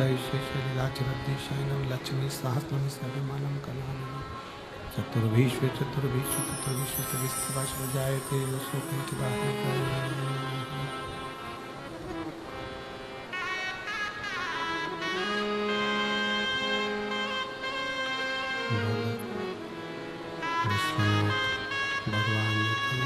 शैललीलाचरद्दिशयनं लक्ष्मी सहस्रं सर्वमानं कलाननं चतुर्भीष्व चतुर्भीष्व चतुर्भीष्व चतुर्भीष्व जायते शोकं किदाहं भगवान की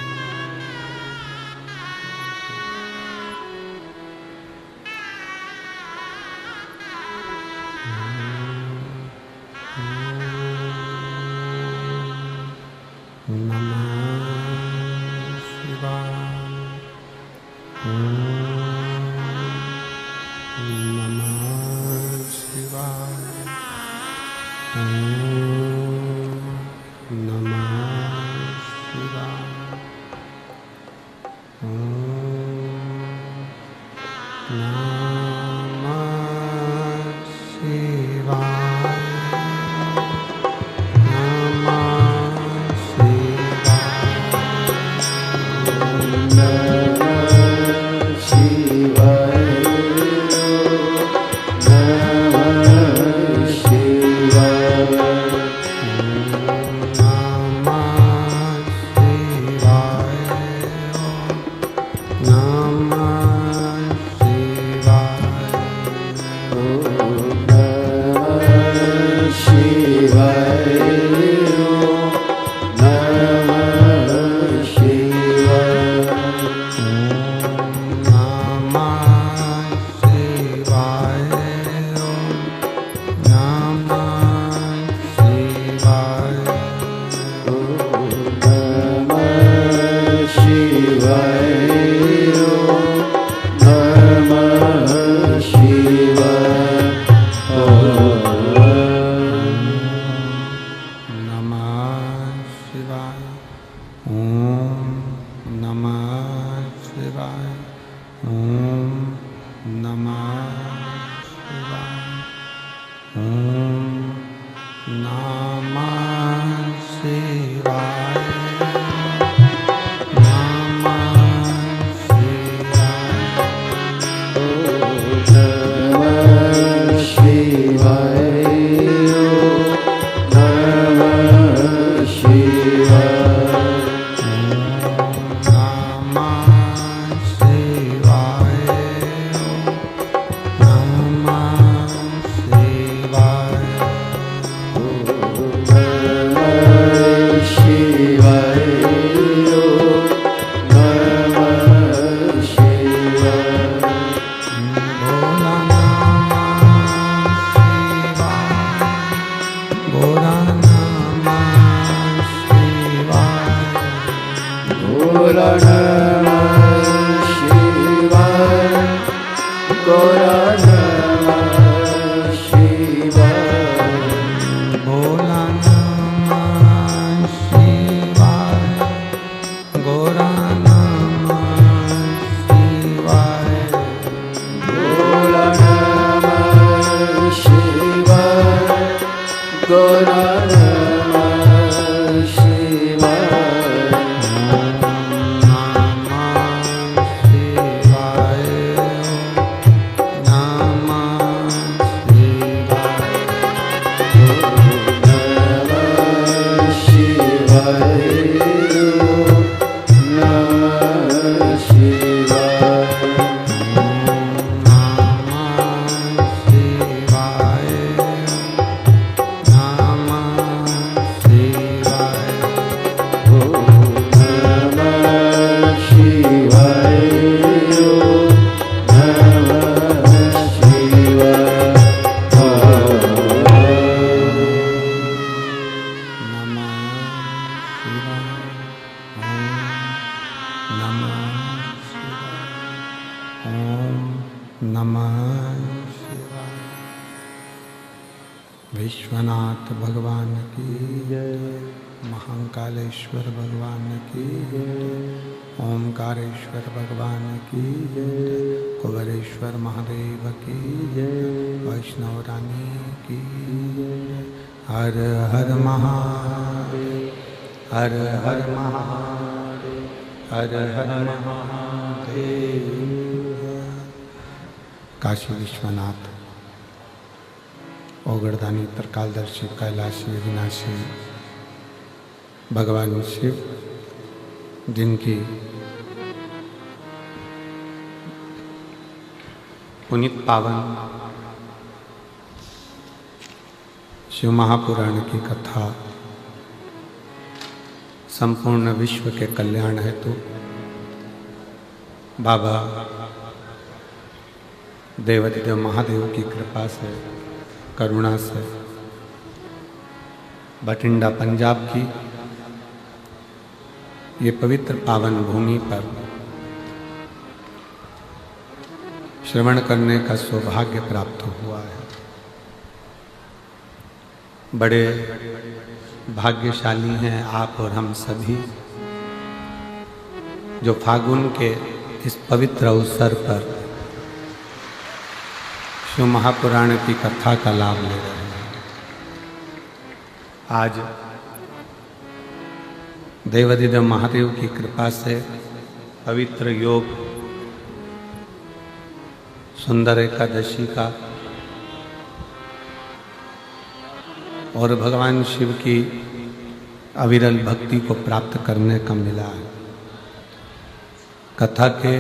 विश्वनाथ भगवान की जय, महाकालेश्वर भगवान की जय, ओमकारेश्वर भगवान की जय, कुबेरेश्वर महादेव की जय, वैष्णव रानी की जय। हर हर महादेव, हर हर महादेव, हर हर महादेव। काशी विश्वनाथ ओगड़दानी त्रिकालदर्शी कैलाशी विनाशी भगवान शिव, जिनकी पुनीत पावन शिव महापुराण की कथा संपूर्ण विश्व के कल्याण हेतु बाबा देवाधिदेव महादेव की कृपा से, करुणा से बठिंडा पंजाब की ये पवित्र पावन भूमि पर श्रवण करने का सौभाग्य प्राप्त हुआ है। बड़े भाग्यशाली हैं आप और हम सभी, जो फागुन के इस पवित्र अवसर पर शिव महापुराण की कथा का लाभ ले रहे हैं। आज देवाधिदेव महादेव की कृपा से पवित्र योग सुंदर एकादशी का और भगवान शिव की अविरल भक्ति को प्राप्त करने का मिला है। कथा के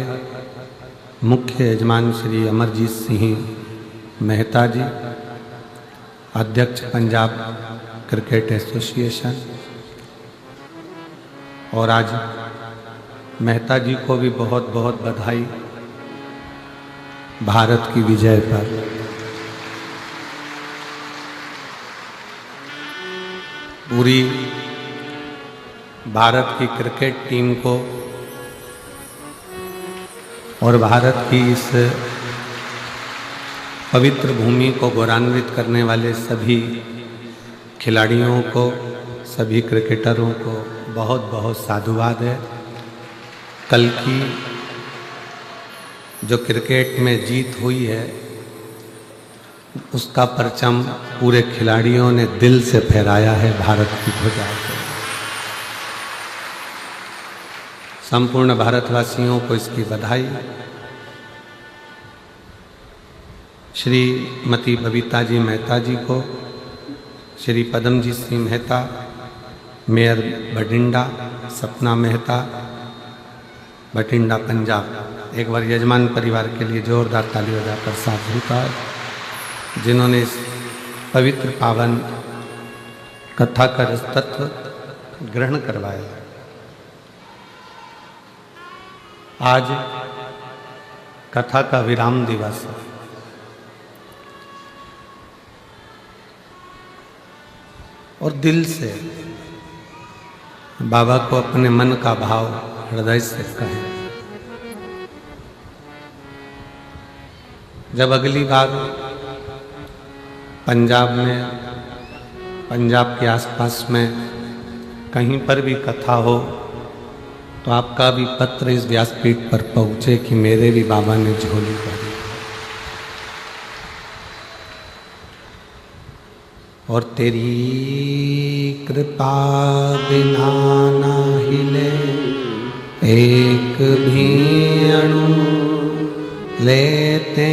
मुख्य यजमान श्री अमरजीत सिंह मेहता जी, अध्यक्ष पंजाब क्रिकेट एसोसिएशन, और आज मेहता जी को भी बहुत बहुत बधाई भारत की विजय पर। पूरी भारत की क्रिकेट टीम को और भारत की इस पवित्र भूमि को गौरवान्वित करने वाले सभी खिलाड़ियों को, सभी क्रिकेटरों को बहुत बहुत साधुवाद है। कल की जो क्रिकेट में जीत हुई है उसका परचम पूरे खिलाड़ियों ने दिल से फहराया है भारत की ध्वजा को। संपूर्ण भारतवासियों को इसकी बधाई। श्रीमती बबीता जी मेहता जी को, श्री पदमजीत सिंह मेहता, मेयर बठिंडा सपना मेहता, बठिंडा पंजाब, एक बार यजमान परिवार के लिए जोरदार ताली बजाकर साथ होता है, जिन्होंने इस पवित्र पावन कथा का तत्व ग्रहण करवाया। आज कथा का विराम दिवस है। और दिल से बाबा को अपने मन का भाव हृदय से कहें। जब अगली बार पंजाब में, पंजाब के आसपास में कहीं पर भी कथा हो तो आपका भी पत्र इस व्यासपीठ पर पहुंचे कि मेरे भी बाबा ने झोली भरी। और तेरी कृपा बिना ना हिले एक भी अणु, लेते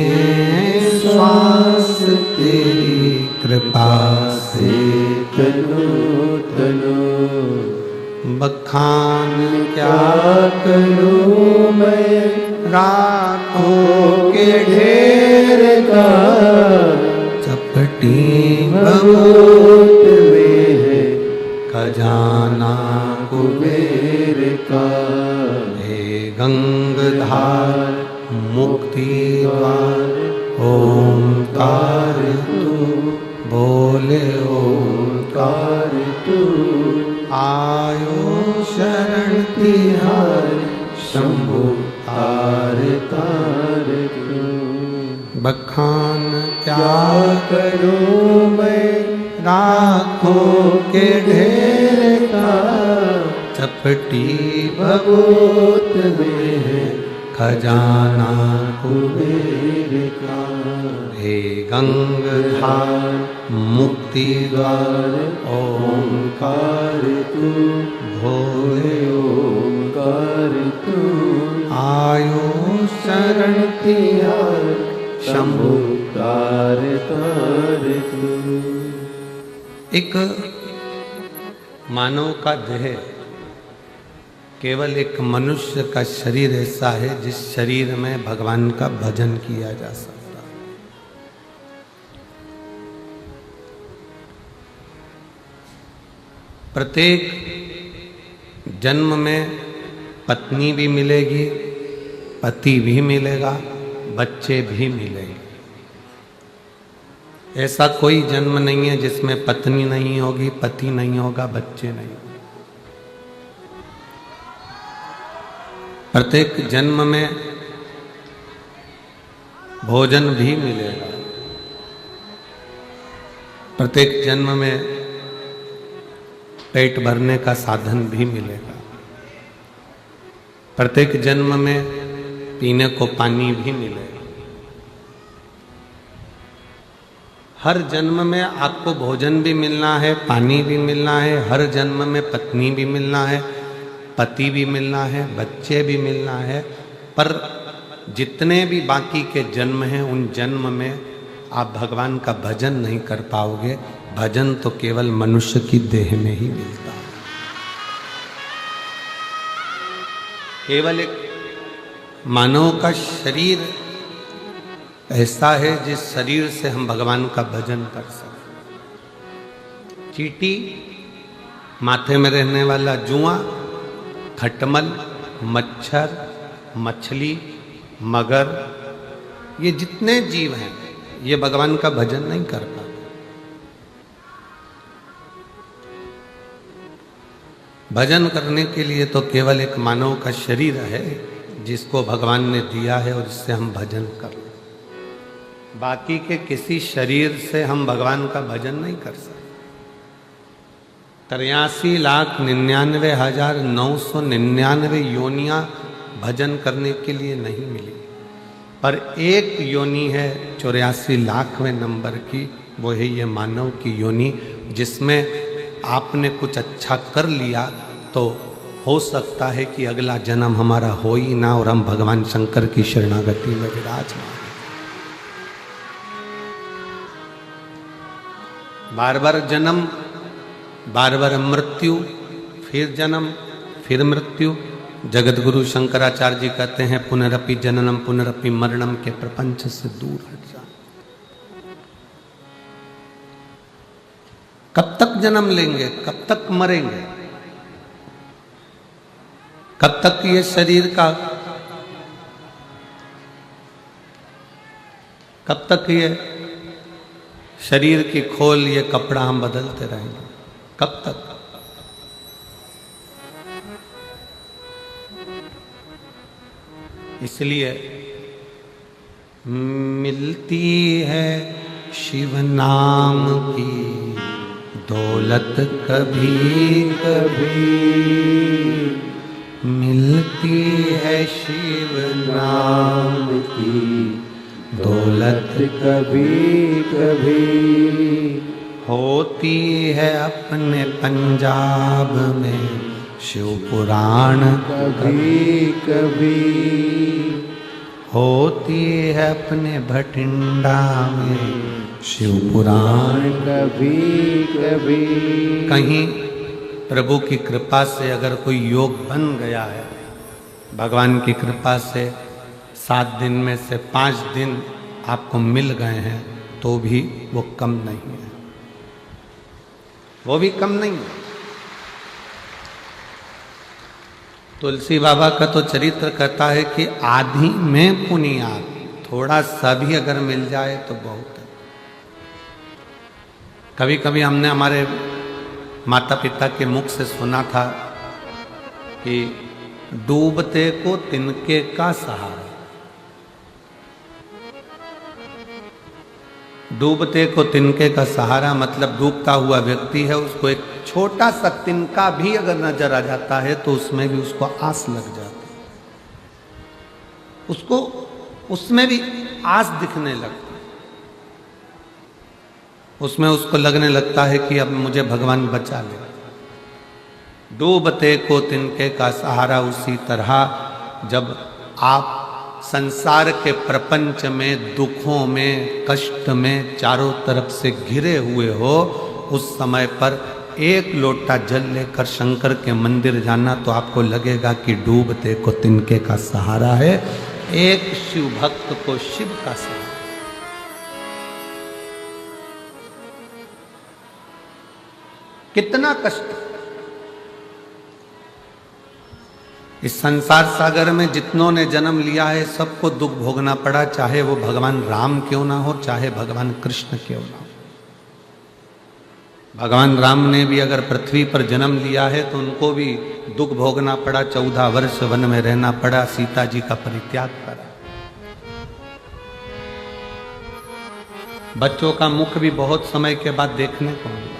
श्वास तेरी कृपा से तनो तनो। बखान क्या करूं मैं राखों के ढेर का, चपटी बबूत में है खजाना कुबेर का। हे गंगधार मुक्ति द्वार ओंकार तू, बोले ओंकार तू। आयो शरण तिहार शंभु तार तार तू। बखान क्या करूं मैं राखों के ढेर का, चपटी भगवत में है खजाना कुबेर का। हे गंगधार मुक्ति द्वार ओंकार तू, भोले ओंकार तू। आयो शरण तिहार शंभु तार तार तू। एक मानव का देह केवल एक मनुष्य का शरीर ऐसा है जिस शरीर में भगवान का भजन किया जा सकता है। प्रत्येक जन्म में पत्नी भी मिलेगी, पति भी मिलेगा, बच्चे भी मिलेंगे। ऐसा कोई जन्म नहीं है जिसमें पत्नी नहीं होगी, पति नहीं होगा, बच्चे नहीं होंगे। प्रत्येक जन्म में भोजन भी मिलेगा, प्रत्येक जन्म में पेट भरने का साधन भी मिलेगा, प्रत्येक जन्म में पीने को पानी भी मिलेगा। हर जन्म में आपको भोजन भी मिलना है, पानी भी मिलना है, हर जन्म में पत्नी भी मिलना है, पति भी मिलना है, बच्चे भी मिलना है। पर जितने भी बाकी के जन्म हैं उन जन्म में आप भगवान का भजन नहीं कर पाओगे। भजन तो केवल मनुष्य की देह में ही मिलता है। केवल एक मानव का शरीर ऐसा है जिस शरीर से हम भगवान का भजन कर सकते। चींटी, माथे में रहने वाला जुआ, खटमल, मच्छर, मछली, मगर, ये जितने जीव हैं ये भगवान का भजन नहीं कर पाते। भजन करने के लिए तो केवल एक मानव का शरीर है जिसको भगवान ने दिया है और जिससे हम भजन कर। बाकी के किसी शरीर से हम भगवान का भजन नहीं कर सकते। 83,99,999 योनियां भजन करने के लिए नहीं मिली, पर एक योनि है 84,00,000वें नंबर की, वो है ये मानव की योनि, जिसमें आपने कुछ अच्छा कर लिया तो हो सकता है कि अगला जन्म हमारा हो ही ना और हम भगवान शंकर की शरणागति में विराजमान। बार बार जन्म, बार बार मृत्यु, फिर जन्म, फिर मृत्यु। जगत गुरु शंकराचार्य जी कहते हैं पुनरपि जननम पुनरपि मरणम के प्रपंच से दूर हट जा। कब तक जन्म लेंगे, कब तक मरेंगे, कब तक ये शरीर का, कब तक ये शरीर की खोल, ये कपड़ा हम बदलते रहेंगे, कब तक? इसलिए मिलती है शिव नाम की दौलत कभी कभी, मिलती है शिव नाम की दौलत कभी कभी, होती है अपने पंजाब में शिव पुराण कभी कभी, होती है अपने भटिंडा में शिव पुराण कभी कभी। कहीं प्रभु की कृपा से अगर कोई योग बन गया है, भगवान की कृपा से 7 दिन में से 5 दिन आपको मिल गए हैं, तो भी वो कम नहीं है, वो भी कम नहीं है। तुलसी बाबा का तो चरित्र कहता है कि आधी में पुनियाद, थोड़ा सा भी अगर मिल जाए तो बहुत है। कभी कभी हमने हमारे माता पिता के मुख से सुना था कि डूबते को तिनके का सहारा, डूबते को तिनके का सहारा मतलब डूबता हुआ व्यक्ति है, उसको एक छोटा सा तिनका भी अगर नजर आ जाता है तो उसमें भी उसको आस लग जाती है, उसको उसमें भी आस दिखने लगती है, उसमें उसको लगने लगता है कि अब मुझे भगवान बचा ले। डूबते को तिनके का सहारा, उसी तरह जब आप संसार के प्रपंच में, दुखों में, कष्ट में चारों तरफ से घिरे हुए हो, उस समय पर एक लोटा जल लेकर शंकर के मंदिर जाना तो आपको लगेगा कि डूबते को तिनके का सहारा है। एक शिव भक्त को शिव का सहारा। कितना कष्ट। इस संसार सागर में जितनों ने जन्म लिया है सबको दुख भोगना पड़ा, चाहे वो भगवान राम क्यों ना हो, चाहे भगवान कृष्ण क्यों ना हो। भगवान राम ने भी अगर पृथ्वी पर जन्म लिया है तो उनको भी दुख भोगना पड़ा, 14 वर्ष वन में रहना पड़ा, सीता जी का परित्याग करा। बच्चों का मुख भी बहुत समय के बाद देखने को मिला।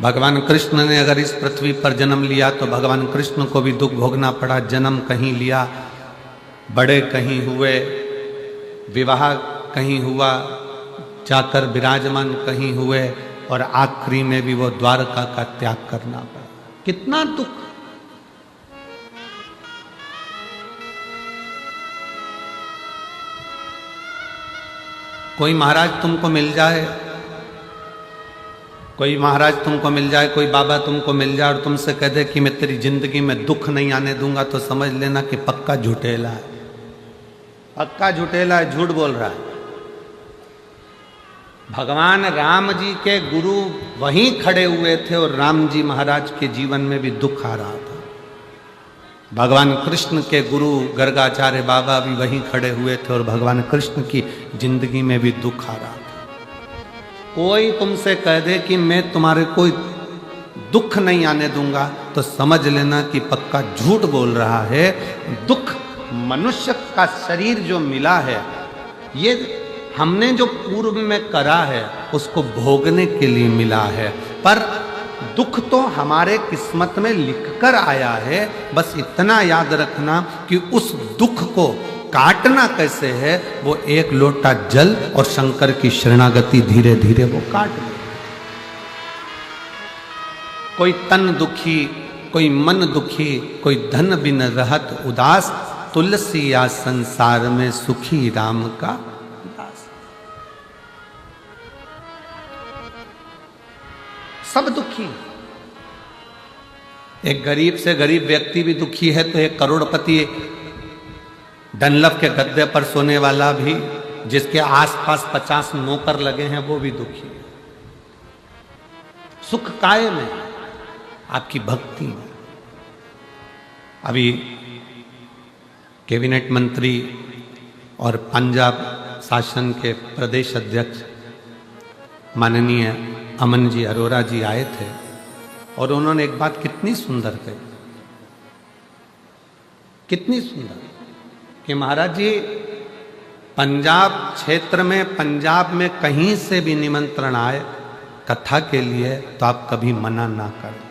भगवान कृष्ण ने अगर इस पृथ्वी पर जन्म लिया तो भगवान कृष्ण को भी दुख भोगना पड़ा। जन्म कहीं लिया, बड़े कहीं हुए, विवाह कहीं हुआ, जाकर विराजमान कहीं हुए, और आखिरी में भी वो द्वारका का त्याग करना पड़ा। कितना दुख। कोई महाराज तुमको मिल जाए, कोई महाराज तुमको मिल जाए, कोई बाबा तुमको मिल जाए और तुमसे कह दे कि मैं तेरी जिंदगी में दुख नहीं आने दूंगा, तो समझ लेना कि पक्का झूठेला है, पक्का झूठेला है, झूठ बोल रहा है। भगवान राम जी के गुरु वहीं खड़े हुए थे और राम जी महाराज के जीवन में भी दुख आ रहा था। भगवान कृष्ण के गुरु गर्गाचार्य बाबा भी वहीं खड़े हुए थे और भगवान कृष्ण की जिंदगी में भी दुख आ रहा था। कोई तुमसे कह दे कि मैं तुम्हारे कोई दुख नहीं आने दूंगा, तो समझ लेना कि पक्का झूठ बोल रहा है। दुख मनुष्य का शरीर जो मिला है, ये हमने जो पूर्व में करा है उसको भोगने के लिए मिला है, पर दुख तो हमारे किस्मत में लिखकर आया है। बस इतना याद रखना कि उस दुख को काटना कैसे है, वो एक लोटा जल और शंकर की शरणागति धीरे धीरे वो काट ले। कोई तन दुखी, कोई मन दुखी, कोई धन बिन रहत उदास, तुलसी या संसार में सुखी राम का दास। सब दुखी। एक गरीब से गरीब व्यक्ति भी दुखी है तो एक करोड़पति डनलप के गद्दे पर सोने वाला भी, जिसके आसपास 50 नौकर लगे हैं, वो भी दुखी है। सुख काय में? आपकी भक्ति में। अभी कैबिनेट मंत्री और पंजाब शासन के प्रदेश अध्यक्ष माननीय अमन जी अरोड़ा जी आए थे और उन्होंने एक बात कितनी सुंदर कही, कितनी सुंदर, कि महाराज जी पंजाब क्षेत्र में, पंजाब में कहीं से भी निमंत्रण आए कथा के लिए तो आप कभी मना ना करें,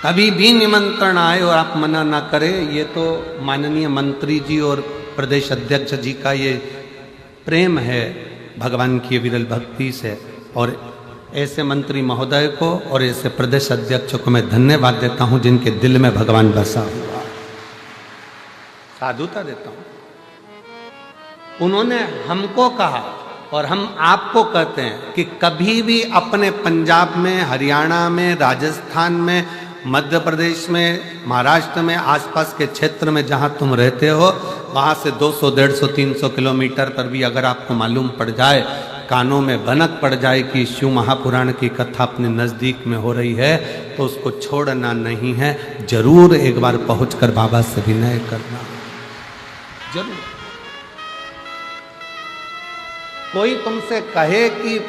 कभी भी निमंत्रण आए और आप मना ना करें। ये तो माननीय मंत्री जी और प्रदेश अध्यक्ष जी का ये प्रेम है भगवान की विरल भक्ति से, और ऐसे मंत्री महोदय को और ऐसे प्रदेश अध्यक्ष को मैं धन्यवाद देता हूं जिनके दिल में भगवान बसा हुआ। साधुता देता हूं। उन्होंने हमको कहा और हम आपको कहते हैं कि कभी भी अपने पंजाब में, हरियाणा में, राजस्थान में, मध्य प्रदेश में, महाराष्ट्र में, आसपास के क्षेत्र में जहां तुम रहते हो, वहां से 200, 150, 300 किलोमीटर पर भी अगर आपको मालूम पड़ जाए, कानों में भनक पड़ जाए कि शिव महापुराण की कथा अपने नज़दीक में हो रही है, तो उसको छोड़ना नहीं है। जरूर एक बार पहुंचकर बाबा से विनय करना, जरूर। कोई तुमसे कहे कि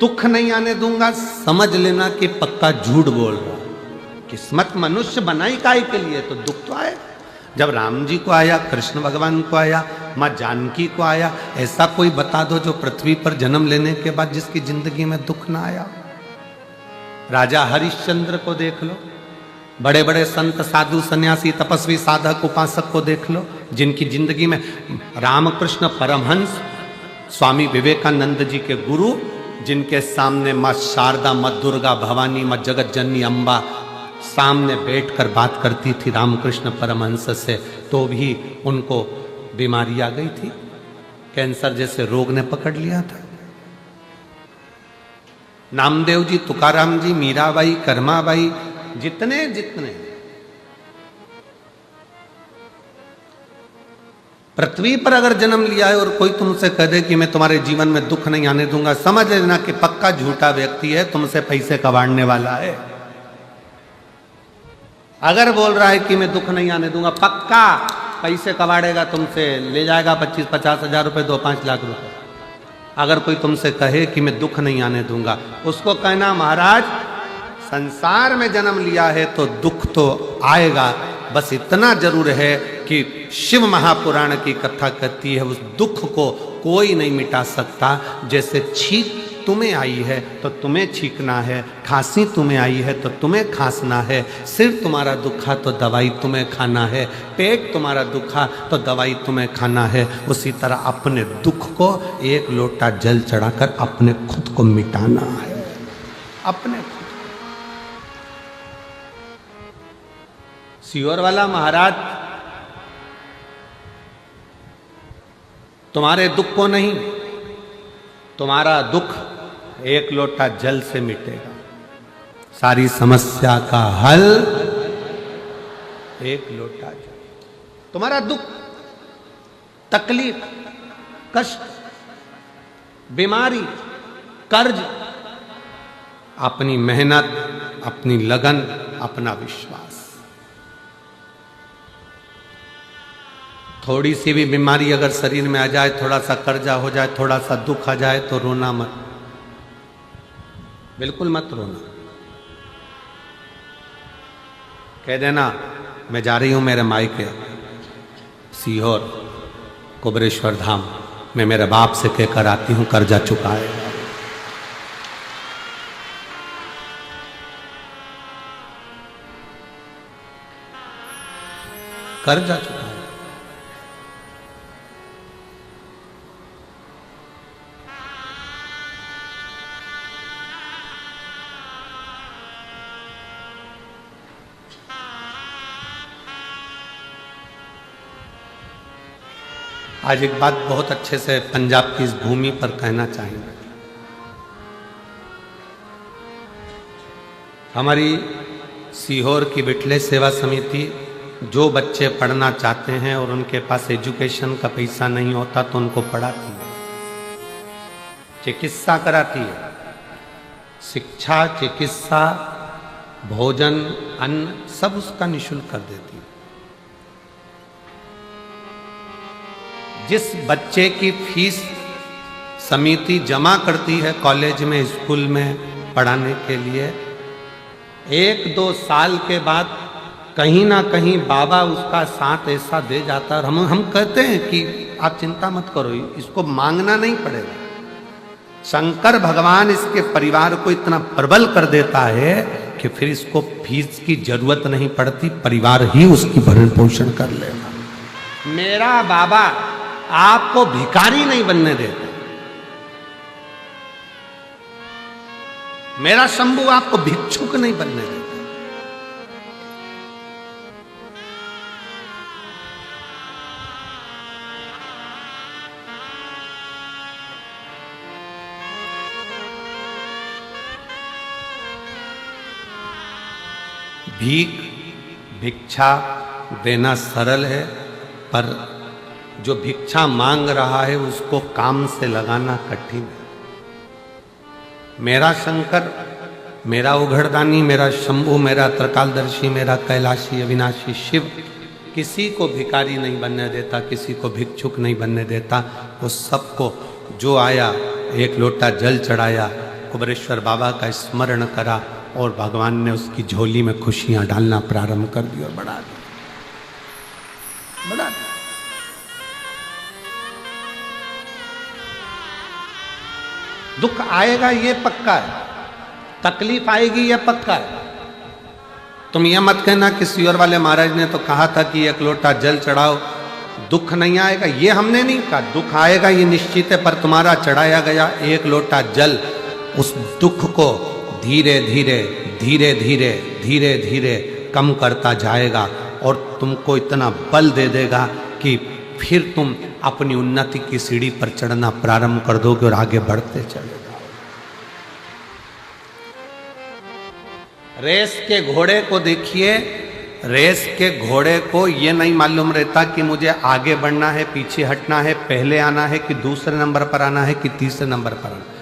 दुख नहीं आने दूंगा, समझ लेना कि पक्का झूठ बोल रहा। किस्मत मनुष्य बनाई काहे के लिए, तो दुख तो आए। जब राम जी को आया, कृष्ण भगवान को आया, माँ जानकी को आया, ऐसा कोई बता दो जो पृथ्वी पर जन्म लेने के बाद जिसकी जिंदगी में दुख ना आया। राजा हरिश्चंद्र को देख लो, बड़े बड़े संत, साधु, सन्यासी, तपस्वी, साधक, उपासक को देख लो, जिनकी जिंदगी में रामकृष्ण परमहंस, स्वामी विवेकानंद जी के गुरु, जिनके सामने माँ शारदा, माँ दुर्गा, भवानी, माँ जगत जननी अम्बा सामने बैठकर बात करती थी रामकृष्ण परमहंस से, तो भी उनको बीमारी आ गई थी, कैंसर जैसे रोग ने पकड़ लिया था। नामदेव जी, तुकाराम जी, मीराबाई, कर्माबाई, जितने जितने पृथ्वी पर अगर जन्म लिया है और कोई तुमसे कह दे कि मैं तुम्हारे जीवन में दुख नहीं आने दूंगा, समझ लेना कि पक्का झूठा व्यक्ति है, तुमसे पैसे कबाड़ने वाला है। अगर बोल रहा है कि मैं दुख नहीं आने दूंगा, पक्का पैसे कबाड़ेगा तुमसे, ले जाएगा 25-50 हजार रुपए, 2-5 लाख रुपए। अगर कोई तुमसे कहे कि मैं दुख नहीं आने दूंगा, उसको कहना महाराज संसार में जन्म लिया है तो दुख तो आएगा, बस इतना जरूर है कि शिव महापुराण की कथा कहती है उस दुख को कोई नहीं मिटा सकता। जैसे छींक तुम्हें आई है तो तुम्हें छींकना है, खांसी तुम्हें आई है तो तुम्हें खांसना है, सिर तुम्हारा दुखा तो दवाई तुम्हें खाना है, पेट तुम्हारा दुखा तो दवाई तुम्हें खाना है। उसी तरह अपने दुख को एक लोटा जल चढ़ाकर अपने खुद को मिटाना है, अपने खुद। सीहोर वाला महाराज तुम्हारे दुख को नहीं, तुम्हारा दुख एक लोटा जल से मिटेगा। सारी समस्या का हल एक लोटा जल। तुम्हारा दुख, तकलीफ, कष्ट, बीमारी, कर्ज, अपनी मेहनत, अपनी लगन, अपना विश्वास। थोड़ी सी भी बीमारी अगर शरीर में आ जाए, थोड़ा सा कर्जा हो जाए, थोड़ा सा दुख आ जाए तो रोना मत, बिल्कुल मत रोना। कह देना मैं जा रही हूं मेरे मायके सीहोर कुबरेश्वर धाम, मैं मेरे बाप से कहकर आती हूं कर्जा चुकाएगा। कर्जा चुकाएगा। आज एक बात बहुत अच्छे से पंजाब की इस भूमि पर कहना चाहेंगे। हमारी सीहोर की बिटले सेवा समिति जो बच्चे पढ़ना चाहते हैं और उनके पास एजुकेशन का पैसा नहीं होता तो उनको पढ़ाती है, चिकित्सा कराती है, शिक्षा, चिकित्सा, भोजन, अन्न सब उसका निःशुल्क कर देती है। जिस बच्चे की फीस समिति जमा करती है कॉलेज में, स्कूल में पढ़ाने के लिए, 1-2 साल के बाद कहीं ना कहीं बाबा उसका साथ ऐसा दे जाता है। हम कहते हैं कि आप चिंता मत करो, इसको मांगना नहीं पड़ेगा। शंकर भगवान इसके परिवार को इतना प्रबल कर देता है कि फिर इसको फीस की जरूरत नहीं पड़ती, परिवार ही उसकी भरण पोषण कर लेगा। मेरा बाबा आपको भिखारी नहीं बनने देता, मेरा शंभू आपको भिक्षुक नहीं बनने देता। भीख, भिक्षा देना सरल है, पर जो भिक्षा मांग रहा है उसको काम से लगाना कठिन है। मेरा शंकर, मेरा उघड़दानी, मेरा शंभू, मेरा त्रिकालदर्शी, मेरा कैलाशी अविनाशी शिव किसी को भिखारी नहीं बनने देता, किसी को भिक्षुक नहीं बनने देता। वो सबको जो आया एक लोटा जल चढ़ाया, कुबरेश्वर बाबा का स्मरण करा और भगवान ने उसकी झोली में खुशियां डालना प्रारंभ कर दी और बढ़ा दी, बढ़ा दी। दुख आएगा ये पक्का है, तकलीफ आएगी ये पक्का है। तुम ये मत कहना कि सीहोर वाले महाराज ने तो कहा था कि एक लोटा जल चढ़ाओ, दुख नहीं आएगा। ये हमने नहीं कहा, दुख आएगा ये निश्चित है, पर तुम्हारा चढ़ाया गया एक लोटा जल उस दुख को धीरे धीरे धीरे धीरे धीरे धीरे कम करता जाएगा और तुमको इतना बल दे देगा कि फिर तुम अपनी उन्नति की सीढ़ी पर चढ़ना प्रारंभ कर दोगे और आगे बढ़ते चले जाओ। रेस के घोड़े को देखिए, रेस के घोड़े को ये नहीं मालूम रहता कि मुझे आगे बढ़ना है, पीछे हटना है, पहले आना है कि दूसरे नंबर पर आना है कि तीसरे नंबर पर आना है।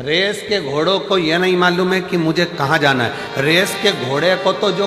रेस के घोड़ों को यह नहीं मालूम है कि मुझे कहाँ जाना है। रेस के घोड़े को तो जो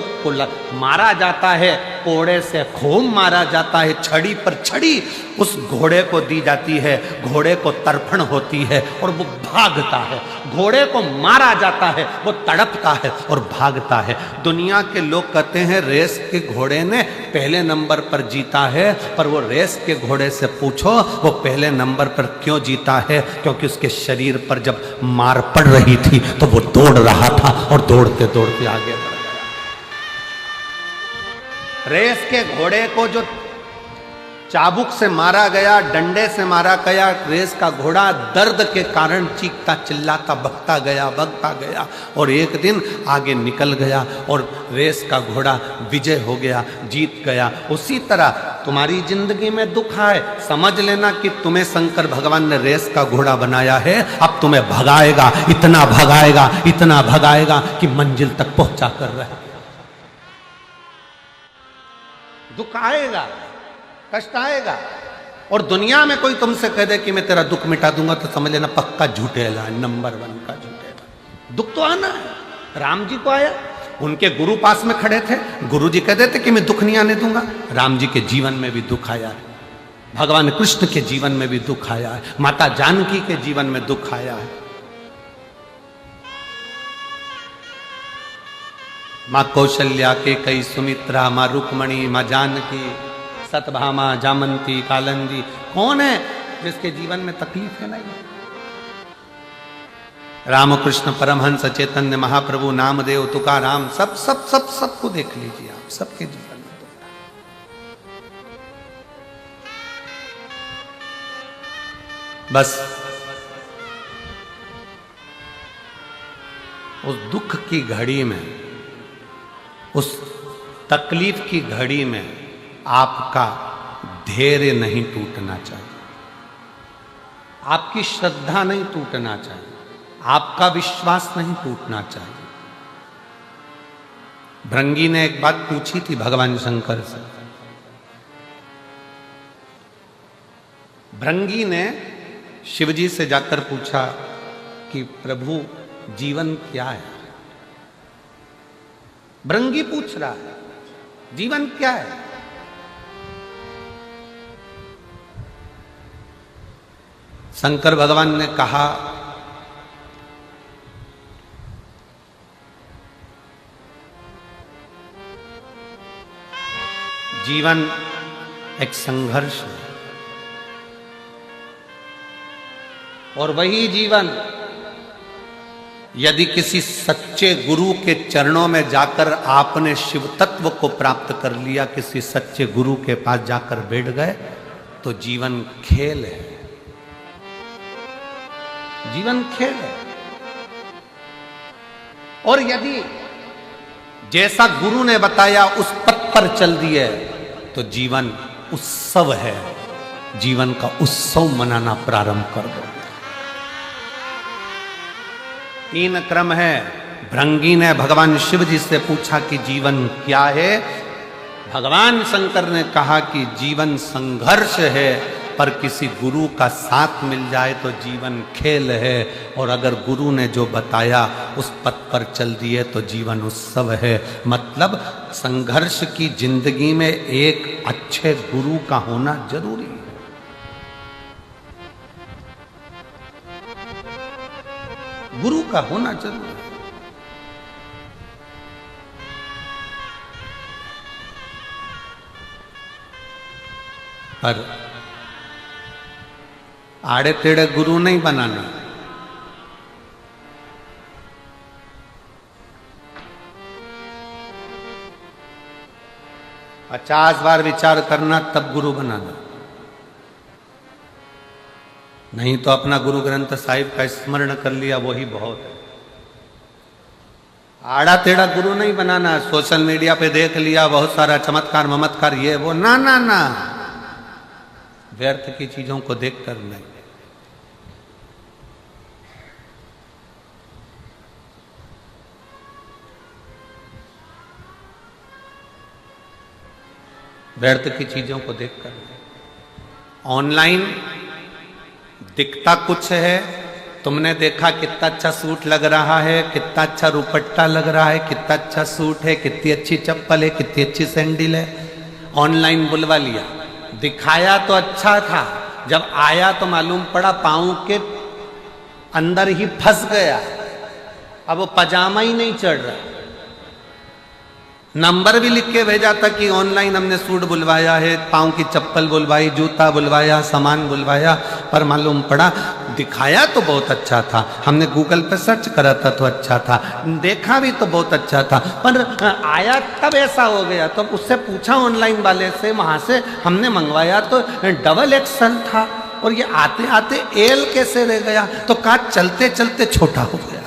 मारा जाता है, कोड़े से खूब मारा जाता है, छड़ी पर छड़ी उस घोड़े को दी जाती है, घोड़े को तर्पण होती है और वो भागता है। घोड़े को मारा जाता है, वो तड़पता है और भागता है। दुनिया के लोग कहते हैं रेस के घोड़े ने पहले नंबर पर जीता है, पर वो रेस के घोड़े से पूछो वो पहले नंबर पर क्यों जीता है? क्योंकि उसके शरीर पर जब मार पड़ रही थी तो वो दौड़ रहा था और दौड़ते दौड़ते आगे बढ़ गया। रेस के घोड़े को जो चाबुक से मारा गया, डंडे से मारा गया, रेस का घोड़ा दर्द के कारण चीखता चिल्लाता भगता गया और एक दिन आगे निकल गया और रेस का घोड़ा विजय हो गया, जीत गया। उसी तरह तुम्हारी जिंदगी में दुख आए, समझ लेना कि तुम्हें शंकर भगवान ने रेस का घोड़ा बनाया है। अब तुम्हें भगाएगा, इतना भगाएगा कि मंजिल तक पहुंचा कर रहे। दुख आएगा, कष्ट आएगा, और दुनिया में कोई तुमसे कह दे कि मैं तेरा दुख मिटा दूंगा तो समझ लेना पक्का झूठेगा, नंबर 1 का झूठेगा। दुख तो आना है। राम जी को आया, उनके गुरु पास में खड़े थे, गुरु जी कहते थे कि मैं दुख नहीं आने दूंगा। राम जी के जीवन में भी दुख आया है, भगवान कृष्ण के जीवन में भी दुख आया है, माता जानकी के जीवन में दुख आया है। माँ कौशल्या के कई सुमित्रा, माँ रुक्मणी, माँ जानकी, सतभामा, जामंती, कालंदी, कौन है जिसके जीवन में तकलीफ है? नहीं। रामकृष्ण परमहंस, चैतन्य महाप्रभु, नामदेव, तुकाराम, सबको देख लीजिए आप, सबके जीवन में दुख है। बस उस दुख की घड़ी में, उस तकलीफ की घड़ी में आपका धैर्य नहीं टूटना चाहिए, आपकी श्रद्धा नहीं टूटना चाहिए, आपका विश्वास नहीं टूटना चाहिए। भृंगी ने एक बात पूछी थी भगवान शंकर से। भृंगी ने शिवजी से जाकर पूछा कि प्रभु जीवन क्या है? भृंगी पूछ रहा है जीवन क्या है? शंकर भगवान ने कहा जीवन एक संघर्ष है और वही जीवन यदि किसी सच्चे गुरु के चरणों में जाकर आपने शिव तत्व को प्राप्त कर लिया, किसी सच्चे गुरु के पास जाकर बैठ गए तो जीवन खेल है, जीवन खेल है। और यदि जैसा गुरु ने बताया उस पथ पर चल दिए तो जीवन उत्सव है, जीवन का उत्सव मनाना प्रारंभ कर दो। 3 क्रम है। भृंगी ने भगवान शिव जी से पूछा कि जीवन क्या है? भगवान शंकर ने कहा कि जीवन संघर्ष है, पर किसी गुरु का साथ मिल जाए तो जीवन खेल है, और अगर गुरु ने जो बताया उस पथ पर चल दिए तो जीवन उत्सव है। मतलब संघर्ष की जिंदगी में एक अच्छे गुरु का होना जरूरी है। गुरु का होना जरूरी है। पर आड़े टेढ़े गुरु नहीं बनाना। पचास बार विचार करना तब गुरु बनाना, नहीं तो अपना गुरु ग्रंथ साहिब का स्मरण कर लिया वही बहुत है। आड़ा टेढ़ा गुरु नहीं बनाना। सोशल मीडिया पे देख लिया बहुत सारा चमत्कार ममत्कार ये वो, ना ना ना, व्यर्थ की चीजों को देखकर नहीं। व्यर्थ की चीजों को देखकर नहीं। ऑनलाइन दिखता कुछ है, तुमने देखा कितना अच्छा सूट लग रहा है, कितना अच्छा रुपट्टा लग रहा है, कितना अच्छा सूट है, कितनी अच्छी चप्पल है, कितनी अच्छी सैंडल है, ऑनलाइन बुलवा लिया। दिखाया तो अच्छा था, जब आया तो मालूम पड़ा पाँव के अंदर ही फंस गया। अब वो पजामा ही नहीं चढ़ रहा। नंबर भी लिख के भेजा था कि ऑनलाइन हमने सूट बुलवाया है, पाँव की चप्पल बुलवाई, जूता बुलवाया, सामान बुलवाया, पर मालूम पड़ा दिखाया तो बहुत अच्छा था, हमने गूगल पे सर्च करा था तो अच्छा था, देखा भी तो बहुत अच्छा था, पर आया तब ऐसा हो गया। तो उससे पूछा ऑनलाइन वाले से, वहाँ से हमने मंगवाया तो डबल एक्सल था और ये आते आते एल कैसे रह गया, तो कहा चलते चलते छोटा हो गया।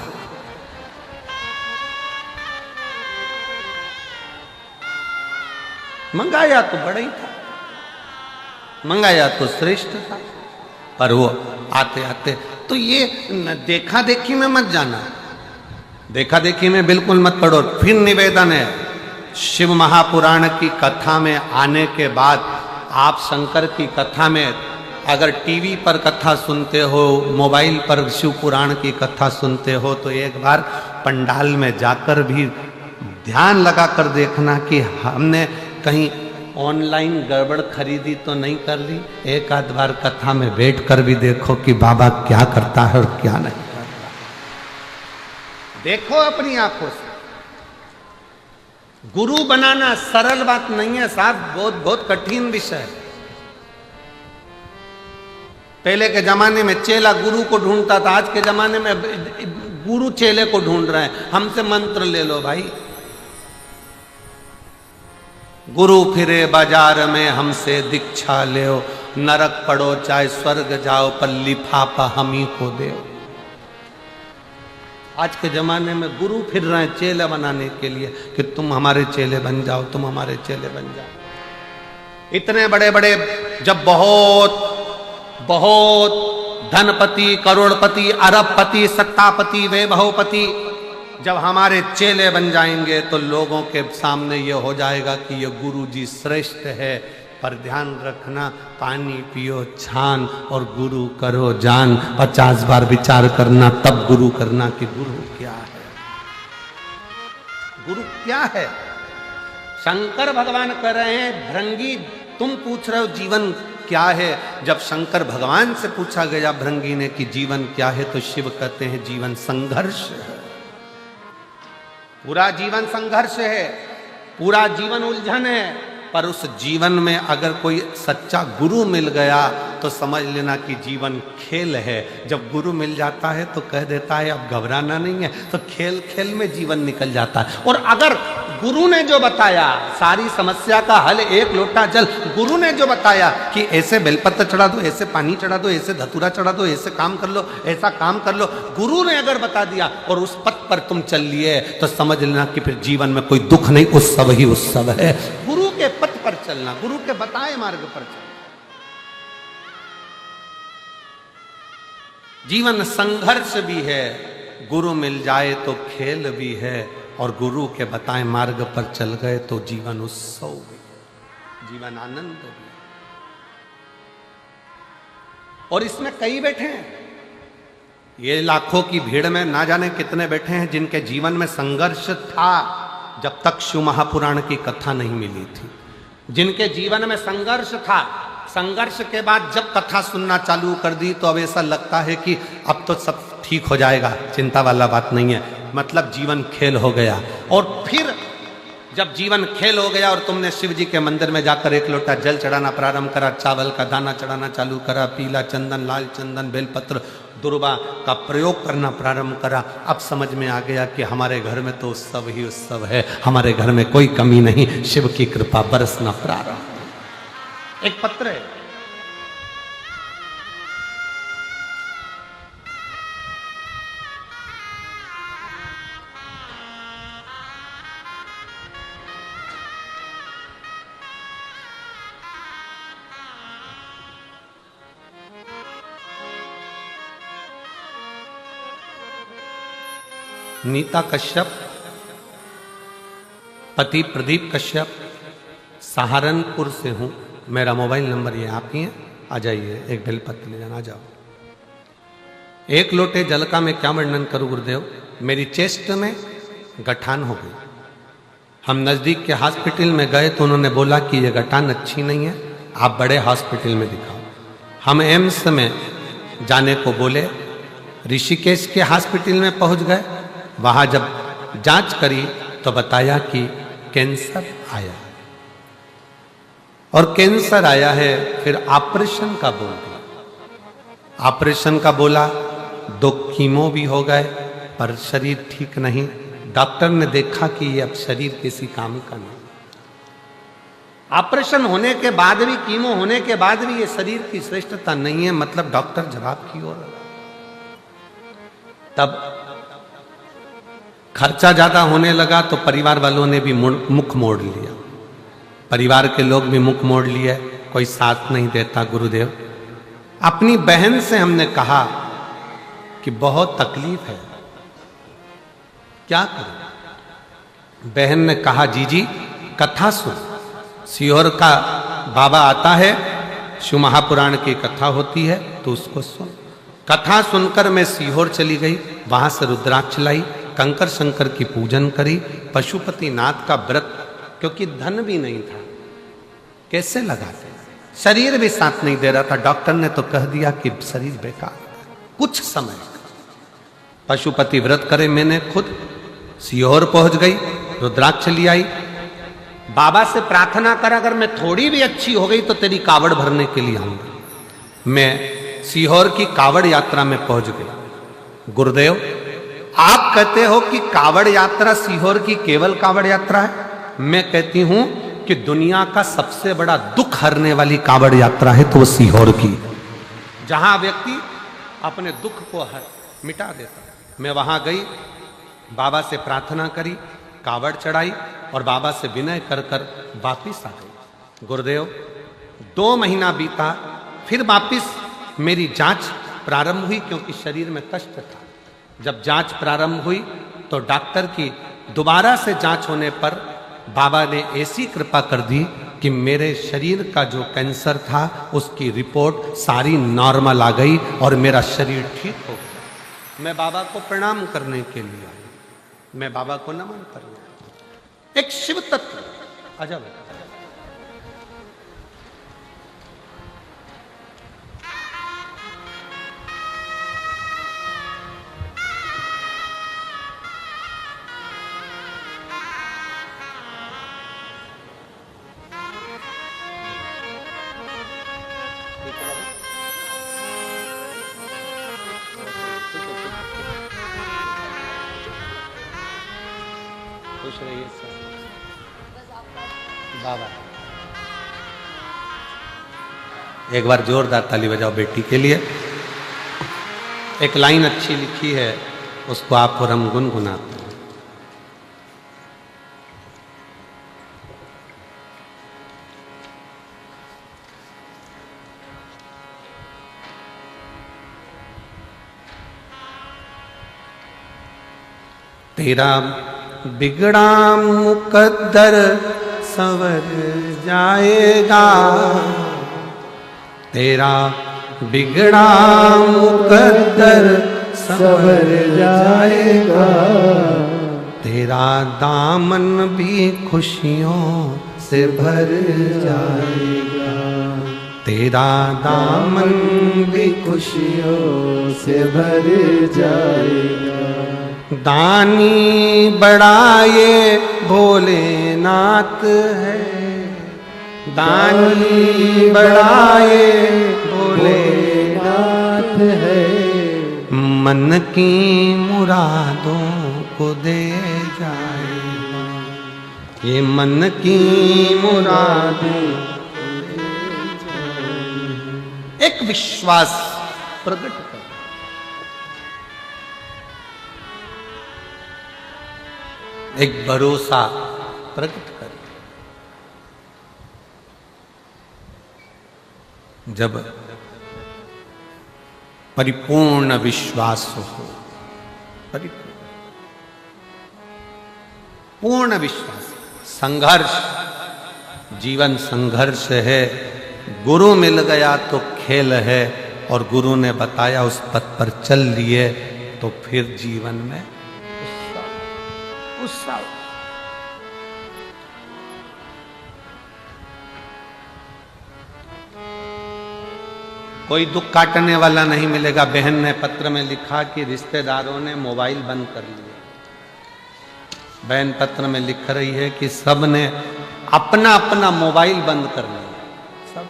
मंगाया तो बड़ा ही था, मंगाया तो श्रेष्ठ था, पर वो आते आते तो ये देखा देखी में मत जाना, देखा देखी में बिल्कुल मत पढ़ो। फिर निवेदन है, शिव महापुराण की कथा में आने के बाद आप शंकर की कथा में अगर टीवी पर कथा सुनते हो, मोबाइल पर शिव पुराण की कथा सुनते हो, तो एक बार पंडाल में जाकर भी ध्यान लगा कर देखना कि हमने कहीं ऑनलाइन गड़बड़ खरीदी तो नहीं कर ली। एक आध बार कथा में बैठ कर भी देखो कि बाबा क्या करता है और क्या नहीं करता। देखो अपनी आंखों से। गुरु बनाना सरल बात नहीं है साहब, बहुत बहुत कठिन विषय है। पहले के जमाने में चेला गुरु को ढूंढता था, आज के जमाने में गुरु चेले को ढूंढ रहे हैं। हमसे मंत्र ले लो भाई। गुरु फिरे बाजार में हमसे दीक्षा ले, नरक पड़ो चाहे स्वर्ग जाओ, पर लिफाफा हम ही को दे। आज के जमाने में गुरु फिर रहे हैं चेले बनाने के लिए कि तुम हमारे चेले बन जाओ, तुम हमारे चेले बन जाओ। इतने बड़े बड़े जब बहुत बहुत धनपति, करोड़पति, अरबपति, सत्तापति, वैभवपति जब हमारे चेले बन जाएंगे तो लोगों के सामने ये हो जाएगा कि ये गुरु जी श्रेष्ठ है। पर ध्यान रखना, पानी पियो छान और गुरु करो जान। 50 बार विचार करना तब गुरु करना कि गुरु क्या है, गुरु क्या है। शंकर भगवान कह रहे हैं भृंगी, तुम पूछ रहे हो जीवन क्या है। जब शंकर भगवान से पूछा गया भृंगी ने कि जीवन क्या है, तो शिव कहते हैं जीवन संघर्ष है। पूरा जीवन संघर्ष है, पूरा जीवन उलझन है। पर उस जीवन में अगर कोई सच्चा गुरु मिल गया तो समझ लेना कि जीवन खेल है। जब गुरु मिल जाता है तो कह देता है अब घबराना नहीं है, तो खेल खेल में जीवन निकल जाता है। और अगर गुरु ने जो बताया सारी समस्या का हल, एक लोटा जल, गुरु ने जो बताया कि ऐसे बेलपत्र चढ़ा दो, ऐसे पानी चढ़ा दो, ऐसे धतूरा चढ़ा दो, ऐसे काम कर लो, ऐसा काम कर लो, गुरु ने अगर बता दिया और उस पथ पर तुम चल लिए तो समझ लेना कि फिर जीवन में कोई दुख नहीं, उत्सव ही उत्सव है। गुरु के पथ पर चलना, गुरु के बताए मार्ग पर चलना। जीवन संघर्ष भी है, गुरु मिल जाए तो खेल भी है, और गुरु के बताए मार्ग पर चल गए तो जीवन उत्सव भी, जीवन आनंद भी। और इसमें कई बैठे हैं, ये लाखों की भीड़ में ना जाने कितने बैठे हैं जिनके जीवन में संघर्ष था जब तक शिव महापुराण की कथा नहीं मिली थी। जिनके जीवन में संघर्ष था, संघर्ष के बाद जब कथा सुनना चालू कर दी तो अब ऐसा लगता है कि अब तो सब ठीक हो जाएगा, चिंता वाला बात नहीं है, मतलब जीवन खेल हो गया। और फिर जब जीवन खेल हो गया और तुमने शिव जी के मंदिर में जाकर एक लोटा जल चढ़ाना प्रारंभ करा, चावल का दाना चढ़ाना चालू करा, पीला चंदन, लाल चंदन, बेलपत्र, दुर्वा का प्रयोग करना प्रारंभ करा, अब समझ में आ गया कि हमारे घर में तो उत्सव ही उत्सव है, हमारे घर में कोई कमी नहीं, शिव की कृपा बरसना प्रारंभ। एक पत्र है, नीता कश्यप, पति प्रदीप कश्यप, सहारनपुर से हूं। मेरा मोबाइल नंबर ये आप ही है, आ जाइए, एक बेलपत्र ले जाना, आ जाओ। एक लोटे जल का मैं क्या वर्णन करूं गुरुदेव, मेरी चेस्ट में गठान हो गई। हम नजदीक के हॉस्पिटल में गए तो उन्होंने बोला कि ये गठान अच्छी नहीं है, आप बड़े हॉस्पिटल में दिखाओ। हम एम्स में जाने को बोले, ऋषिकेश के हॉस्पिटल में पहुंच गए। वहां जब जांच करी तो बताया कि कैंसर आया, और कैंसर आया है। फिर ऑपरेशन का बोल दिया, ऑपरेशन का बोला, 2 कीमो भी हो गए पर शरीर ठीक नहीं। डॉक्टर ने देखा कि ये अब शरीर किसी काम का नहीं। ऑपरेशन होने के बाद भी, कीमो होने के बाद भी ये शरीर की श्रेष्ठता नहीं है, मतलब डॉक्टर जवाब की ओर। तब खर्चा ज्यादा होने लगा तो परिवार वालों ने भी मुख मोड़ लिया, परिवार के लोग भी मुख मोड़ लिए, कोई साथ नहीं देता। गुरुदेव, अपनी बहन से हमने कहा कि बहुत तकलीफ है, क्या करें। बहन ने कहा, जीजी कथा सुन, सीहोर का बाबा आता है, शिव महापुराण की कथा होती है तो उसको सुन। कथा सुनकर मैं सीहोर चली गई, वहां से रुद्राक्ष लाई, कंकर शंकर की पूजन करी, पशुपति नाथ का व्रत, क्योंकि धन भी नहीं था, कैसे लगाते, शरीर भी साथ नहीं दे रहा था। डॉक्टर ने तो कह दिया कि शरीर बेकार, कुछ समय पशुपति व्रत करे। मैंने खुद सीहोर पहुंच गई, रुद्राक्ष ले आई, बाबा से प्रार्थना कर, अगर मैं थोड़ी भी अच्छी हो गई तो तेरी कावड़ भरने के लिए आऊंगी। मैं सीहोर की कावड़ यात्रा में पहुंच गई। गुरुदेव, आप कहते हो कि कावड़ यात्रा सीहोर की केवल कावड़ यात्रा है, मैं कहती हूं कि दुनिया का सबसे बड़ा दुख हरने वाली कावड़ यात्रा है तो वो सीहोर की, जहां व्यक्ति अपने दुख को मिटा देता। मैं वहां गई, बाबा से प्रार्थना करी, कावड़ चढ़ाई और बाबा से विनय कर कर वापिस आ गई। गुरुदेव, 2 महीना बीता, फिर वापिस मेरी जांच प्रारंभ हुई, क्योंकि शरीर में कष्ट था। जब जांच प्रारंभ हुई तो डॉक्टर की दोबारा से जांच होने पर बाबा ने ऐसी कृपा कर दी कि मेरे शरीर का जो कैंसर था उसकी रिपोर्ट सारी नॉर्मल आ गई और मेरा शरीर ठीक हो गया। मैं बाबा को प्रणाम करने के लिए आई, मैं बाबा को नमन करने, एक शिव तत्व अजब है। खुश रहिए बाबा। एक बार जोरदार ताली बजाओ बेटी के लिए। एक लाइन अच्छी लिखी है, उसको आप और हम गुनगुनाते हैं। तेरा बिगड़ा मुकद्दर संवर जाएगा, तेरा बिगड़ा मुकद्दर संवर जाएगा, तेरा दामन भी खुशियों से भर जाएगा, तेरा दामन भी खुशियों से भर जाएगा। दानी बड़ा ये भोलेनाथ है, दानी बड़ा ये भोलेनाथ है, मन की मुरादों को दे जाएगा, ये मन की मुरादों को दे जाएगा। एक विश्वास प्रकट कर, एक भरोसा प्रकट कर। जब परिपूर्ण विश्वास हो, परिपूर्ण, पूर्ण विश्वास। संघर्ष, जीवन संघर्ष है। गुरु मिल गया तो खेल है, और गुरु ने बताया उस पथ पर चल लिए तो फिर जीवन में उत्साह। कोई दुख काटने वाला नहीं मिलेगा। बहन ने पत्र में लिखा कि रिश्तेदारों ने मोबाइल बंद कर लिए। बहन पत्र में लिख रही है कि सब ने अपना अपना मोबाइल बंद कर लिया। सब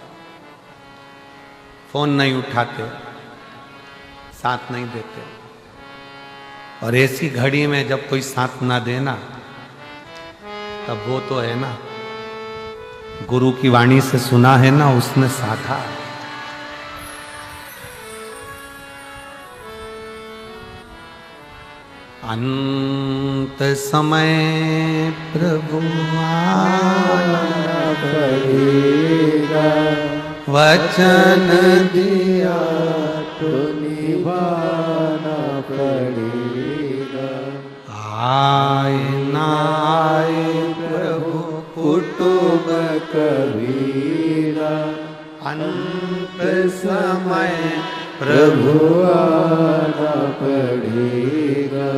फोन नहीं उठाते, साथ नहीं देते। और ऐसी घड़ी में जब कोई साथ ना देना, तब वो तो है ना, गुरु की वाणी से सुना है ना, उसने साधा। अंत समय प्रभु आना पड़ेगा, वचन दिया तो निभाना पड़ेगा। आए ना आए प्रभु कुटुंब कबीरा, अंत समय प्रभु आना पड़ेगा।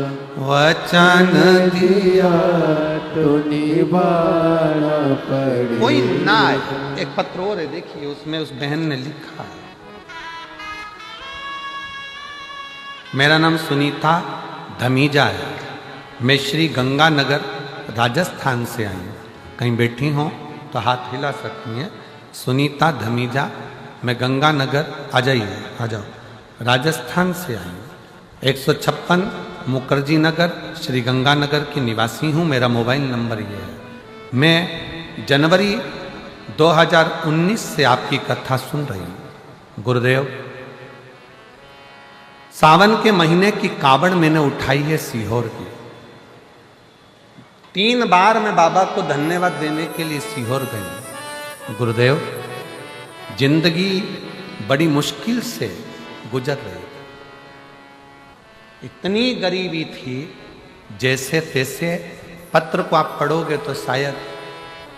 वचन दिया तो निभाना पड़ेगा। कोई ना आए। एक पत्र और है, देखिए उसमें उस बहन ने लिखा है, मेरा नाम सुनीता धमीजा है, मैं श्री गंगानगर राजस्थान से आई हूँ। कहीं बैठी हो तो हाथ हिला सकती हैं। सुनीता धमीजा, मैं गंगानगर, आ जाइए, आ जाओ, राजस्थान से आई हूँ। 156 मुखर्जी नगर, श्री गंगानगर की निवासी हूँ। मेरा मोबाइल नंबर ये है। मैं जनवरी 2019 से आपकी कथा सुन रही हूँ। गुरुदेव, सावन के महीने की कावड़ मैंने उठाई है सीहोर की। 3 बार मैं बाबा को धन्यवाद देने के लिए सीहोर गई। गुरुदेव, जिंदगी बड़ी मुश्किल से गुजर रही थी। इतनी गरीबी थी, जैसे तैसे। पत्र को आप पढ़ोगे तो शायद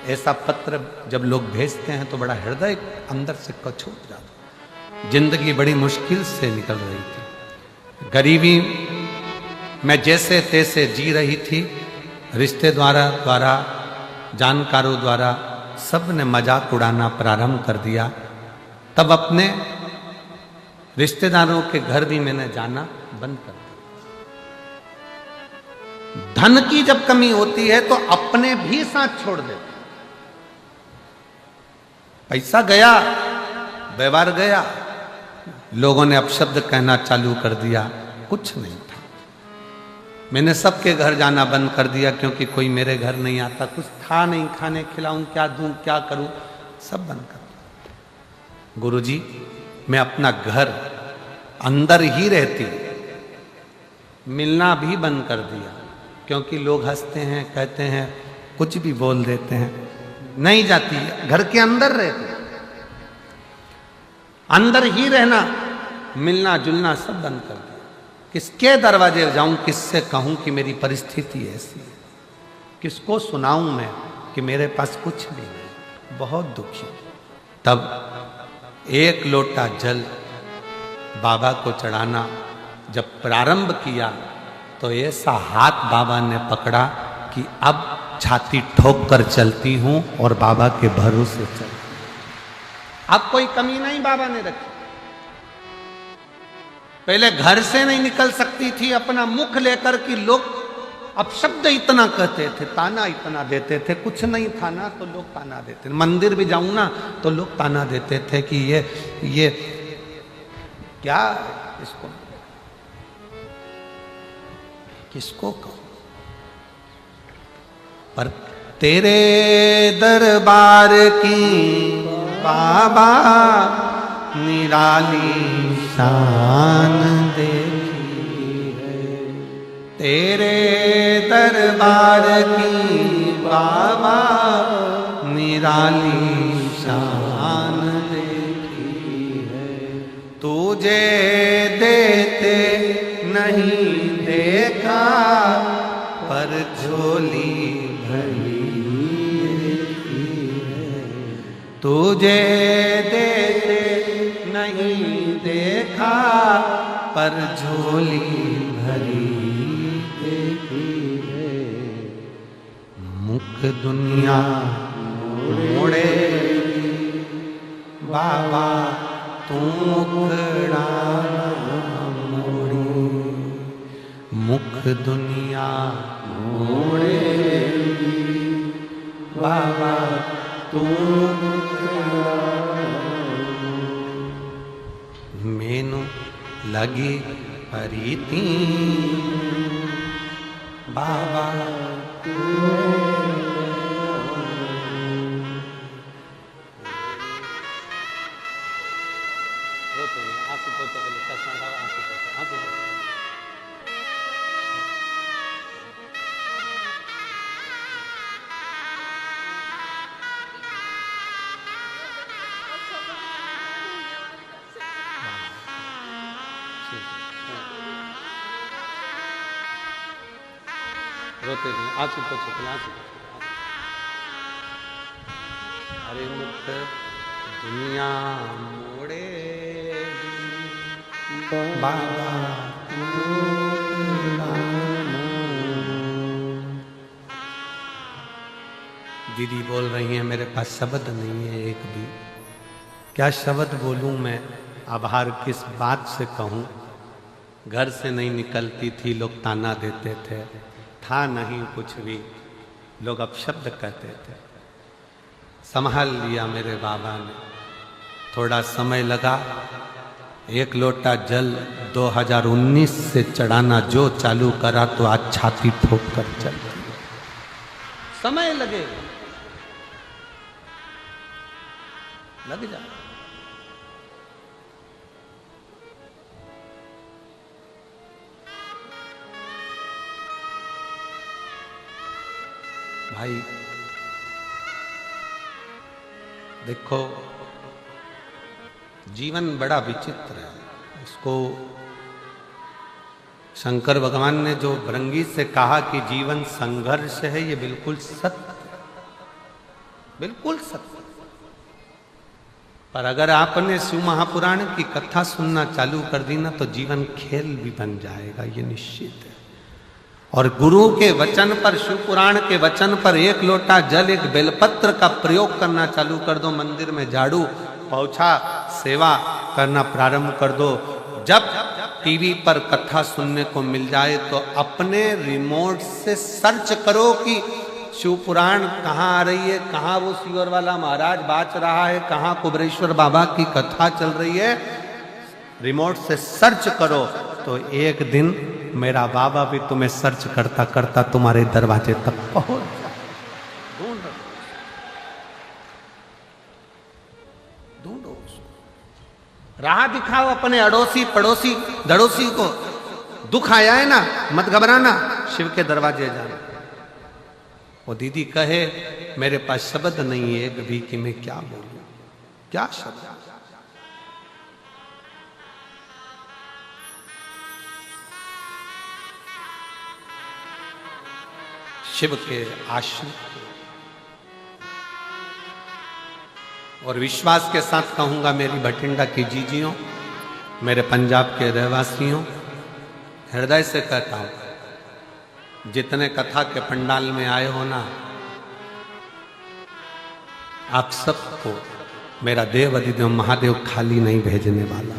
ऐसा पत्र जब लोग भेजते हैं तो बड़ा हृदय अंदर से कछूट जाता। जिंदगी बड़ी मुश्किल से निकल रही थी। गरीबी में जैसे तैसे जी रही थी। रिश्तेदारों, जानकारों द्वारा सब ने मजाक उड़ाना प्रारंभ कर दिया। तब अपने रिश्तेदारों के घर भी मैंने जाना बंद कर दिया। धन की जब कमी होती है तो अपने भी साथ छोड़ देते। पैसा गया, व्यवहार गया, लोगों ने अपशब्द कहना चालू कर दिया। कुछ नहीं था। मैंने सबके घर जाना बंद कर दिया, क्योंकि कोई मेरे घर नहीं आता। कुछ था नहीं, खाने खिलाऊं, क्या दूं, क्या करूं, सब बंद कर दिया। गुरुजी, मैं अपना घर अंदर ही रहती, मिलना भी बंद कर दिया, क्योंकि लोग हंसते हैं, कहते हैं, कुछ भी बोल देते हैं। नहीं जाती, घर के अंदर रहती, अंदर ही रहना, मिलना जुलना सब बंद कर दिया। किसके दरवाजे जाऊं, किससे कहूं कि मेरी परिस्थिति ऐसी है? किसको सुनाऊं मैं कि मेरे पास कुछ भी नहीं? बहुत दुखी। तब एक लोटा जल बाबा को चढ़ाना जब प्रारंभ किया तो ऐसा हाथ बाबा ने पकड़ा कि अब छाती ठोक कर चलती हूं और बाबा के भरोसे चलती। अब कोई कमी नहीं बाबा ने रखी। पहले घर से नहीं निकल सकती थी अपना मुख लेकर कि लोग अपशब्द इतना कहते थे, ताना इतना देते थे। कुछ नहीं था ना तो लोग ताना देते। मंदिर भी जाऊं ना तो लोग ताना देते थे कि ये क्या, इसको किसको कहो। पर तेरे दरबार की बाबा निराली शान देखी है। तेरे दरबार की बाबा निराली शान देखी है। तुझे देते नहीं देखा, पर झोली भरी तुझे देते नहीं देखा पर झोली भरी देखी है। मुख दुनिया मोड़े बाबा तू मुखड़ा मोड़ी मुख दुनिया मोड़े बाबा तू मेनू लगी परीती बाबा रोते नहीं आंसू पोछो आंसू अरे मुख दुनिया मोड़े बाबा दीदी बोल रही है मेरे पास शब्द नहीं है एक भी। क्या शब्द बोलूं मैं, आभार किस बात से कहूं। घर से नहीं निकलती थी, लोग ताना देते थे, था नहीं कुछ भी, लोग अपशब्द कहते थे। संभाल लिया मेरे बाबा ने, थोड़ा समय लगा। एक लोटा जल 2019 से चढ़ाना जो चालू करा तो आज छाती ठोक कर चल। समय लगेगा, लग जा। भाई देखो, जीवन बड़ा विचित्र है। इसको शंकर भगवान ने जो भृंगी से कहा कि जीवन संघर्ष है, ये बिल्कुल सत्य, बिल्कुल सत्य। पर अगर आपने शिव महापुराण की कथा सुनना चालू कर दी ना, तो जीवन खेल भी बन जाएगा, ये निश्चित है। और गुरु के वचन पर, शिव पुराण के वचन पर एक लोटा जल, एक बेलपत्र का प्रयोग करना चालू कर दो। मंदिर में झाड़ू पोछा सेवा करना प्रारंभ कर दो। जब टीवी पर कथा सुनने को मिल जाए तो अपने रिमोट से सर्च करो कि शिव पुराण कहाँ आ रही है, कहाँ वो सीवर वाला महाराज बाच रहा है, कहाँ कुबरेश्वर बाबा की कथा चल रही है। रिमोट से सर्च करो तो एक दिन मेरा बाबा भी तुम्हें सर्च करता करता तुम्हारे दरवाजे तक पहुंच जाए। ढूंढो, राह दिखाओ अपने अड़ोसी पड़ोसी दड़ोसी को। दुख आया है ना, मत घबराना, शिव के दरवाजे जाना। वो दीदी कहे मेरे पास शब्द नहीं है एक भी कि मैं क्या बोलूं, क्या शब्द। शिव के आश्रित और विश्वास के साथ कहूंगा, मेरी भटिंडा की जीजियों, मेरे पंजाब के रहवासियों, हृदय से कहता हूं, जितने कथा के पंडाल में आए हो ना, आप सबको मेरा देव अधिदेव महादेव खाली नहीं भेजने वाला,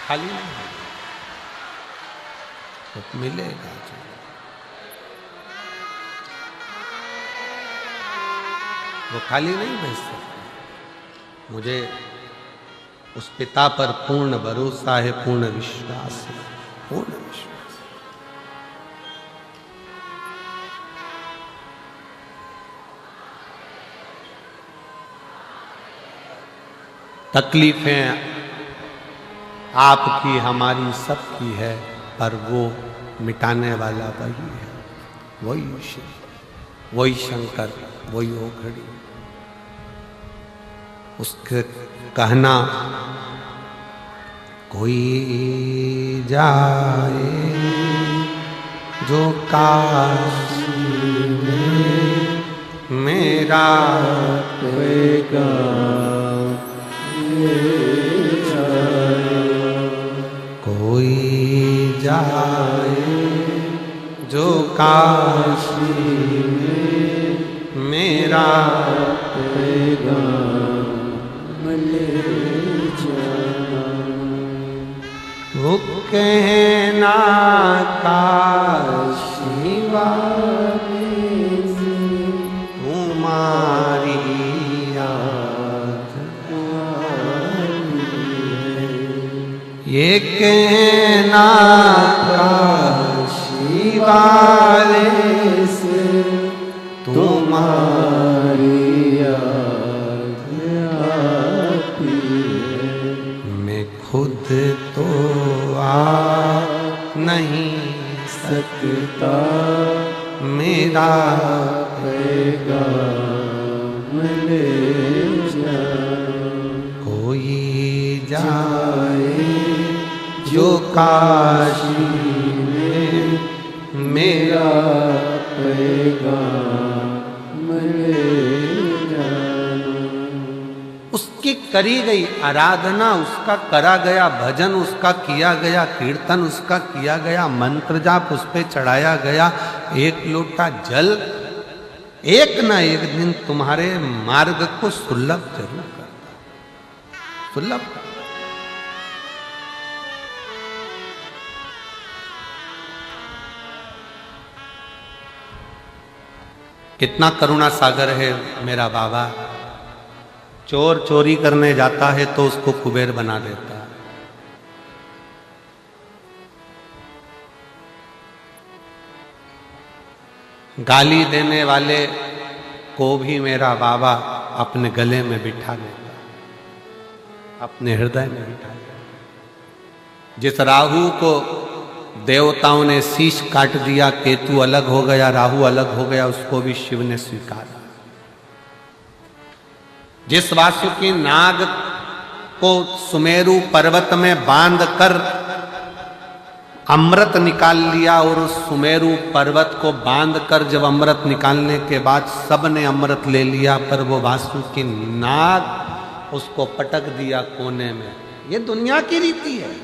खाली नहीं तो मिलेगा। वो खाली नहीं भेज सकते। मुझे उस पिता पर पूर्ण भरोसा है, पूर्ण विश्वास है, पूर्ण विश्वास। तकलीफें आपकी हमारी सबकी है, पर वो मिटाने वाला वही है, वही शिव, वही शंकर, वही ओघड़ी। उसके कहना कोई जाए जो काशी में मेरा पैगाम ले जाए। कोई जाए जो काशी में मेरा पैगाम ले जाए। वो कहना काशी वाले से तुम्हारी याद ये कहना काशी वाले से तुम्हारी याद आती है। मैं खुद तो आ नहीं सकता मेरा पैगाम ले जाए। कोई जाए जो काशी में मेरा पैगाम ले जाए। उसकी करी गई आराधना, उसका करा गया भजन, उसका किया गया कीर्तन, उसका किया गया मंत्र जाप, उस पे चढ़ाया गया एक लोटा जल एक ना एक दिन तुम्हारे मार्ग को सुलभ जरूर करता, सुलभ करता। कितना करुणा सागर है मेरा बाबा। चोर चोरी करने जाता है तो उसको कुबेर बना देता है। गाली देने वाले को भी मेरा बाबा अपने गले में बिठा लेता, अपने हृदय में बिठा लेता। जिस राहु को देवताओं ने शीश काट दिया, केतु अलग हो गया, राहु अलग हो गया, उसको भी शिव ने स्वीकारा। जिस वासुकी नाग को सुमेरु पर्वत में बांध कर अमृत निकाल लिया, और उस सुमेरु पर्वत को बांध कर जब अमृत निकालने के बाद सब ने अमृत ले लिया, पर वो वासुकी नाग उसको पटक दिया कोने में। ये दुनिया की रीति है।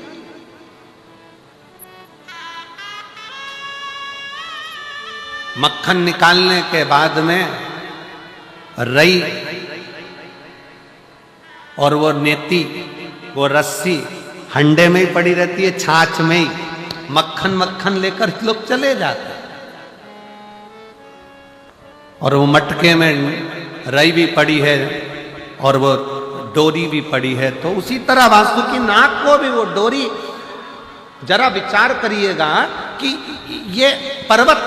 मक्खन निकालने के बाद में रई और वो नेती, वो रस्सी हंडे में ही पड़ी रहती है, छाछ में ही। मक्खन मक्खन लेकर लोग चले जाते, और वो मटके में रई भी पड़ी है और वो डोरी भी पड़ी है। तो उसी तरह वासुकी नाग को भी वो डोरी, जरा विचार करिएगा कि ये पर्वत,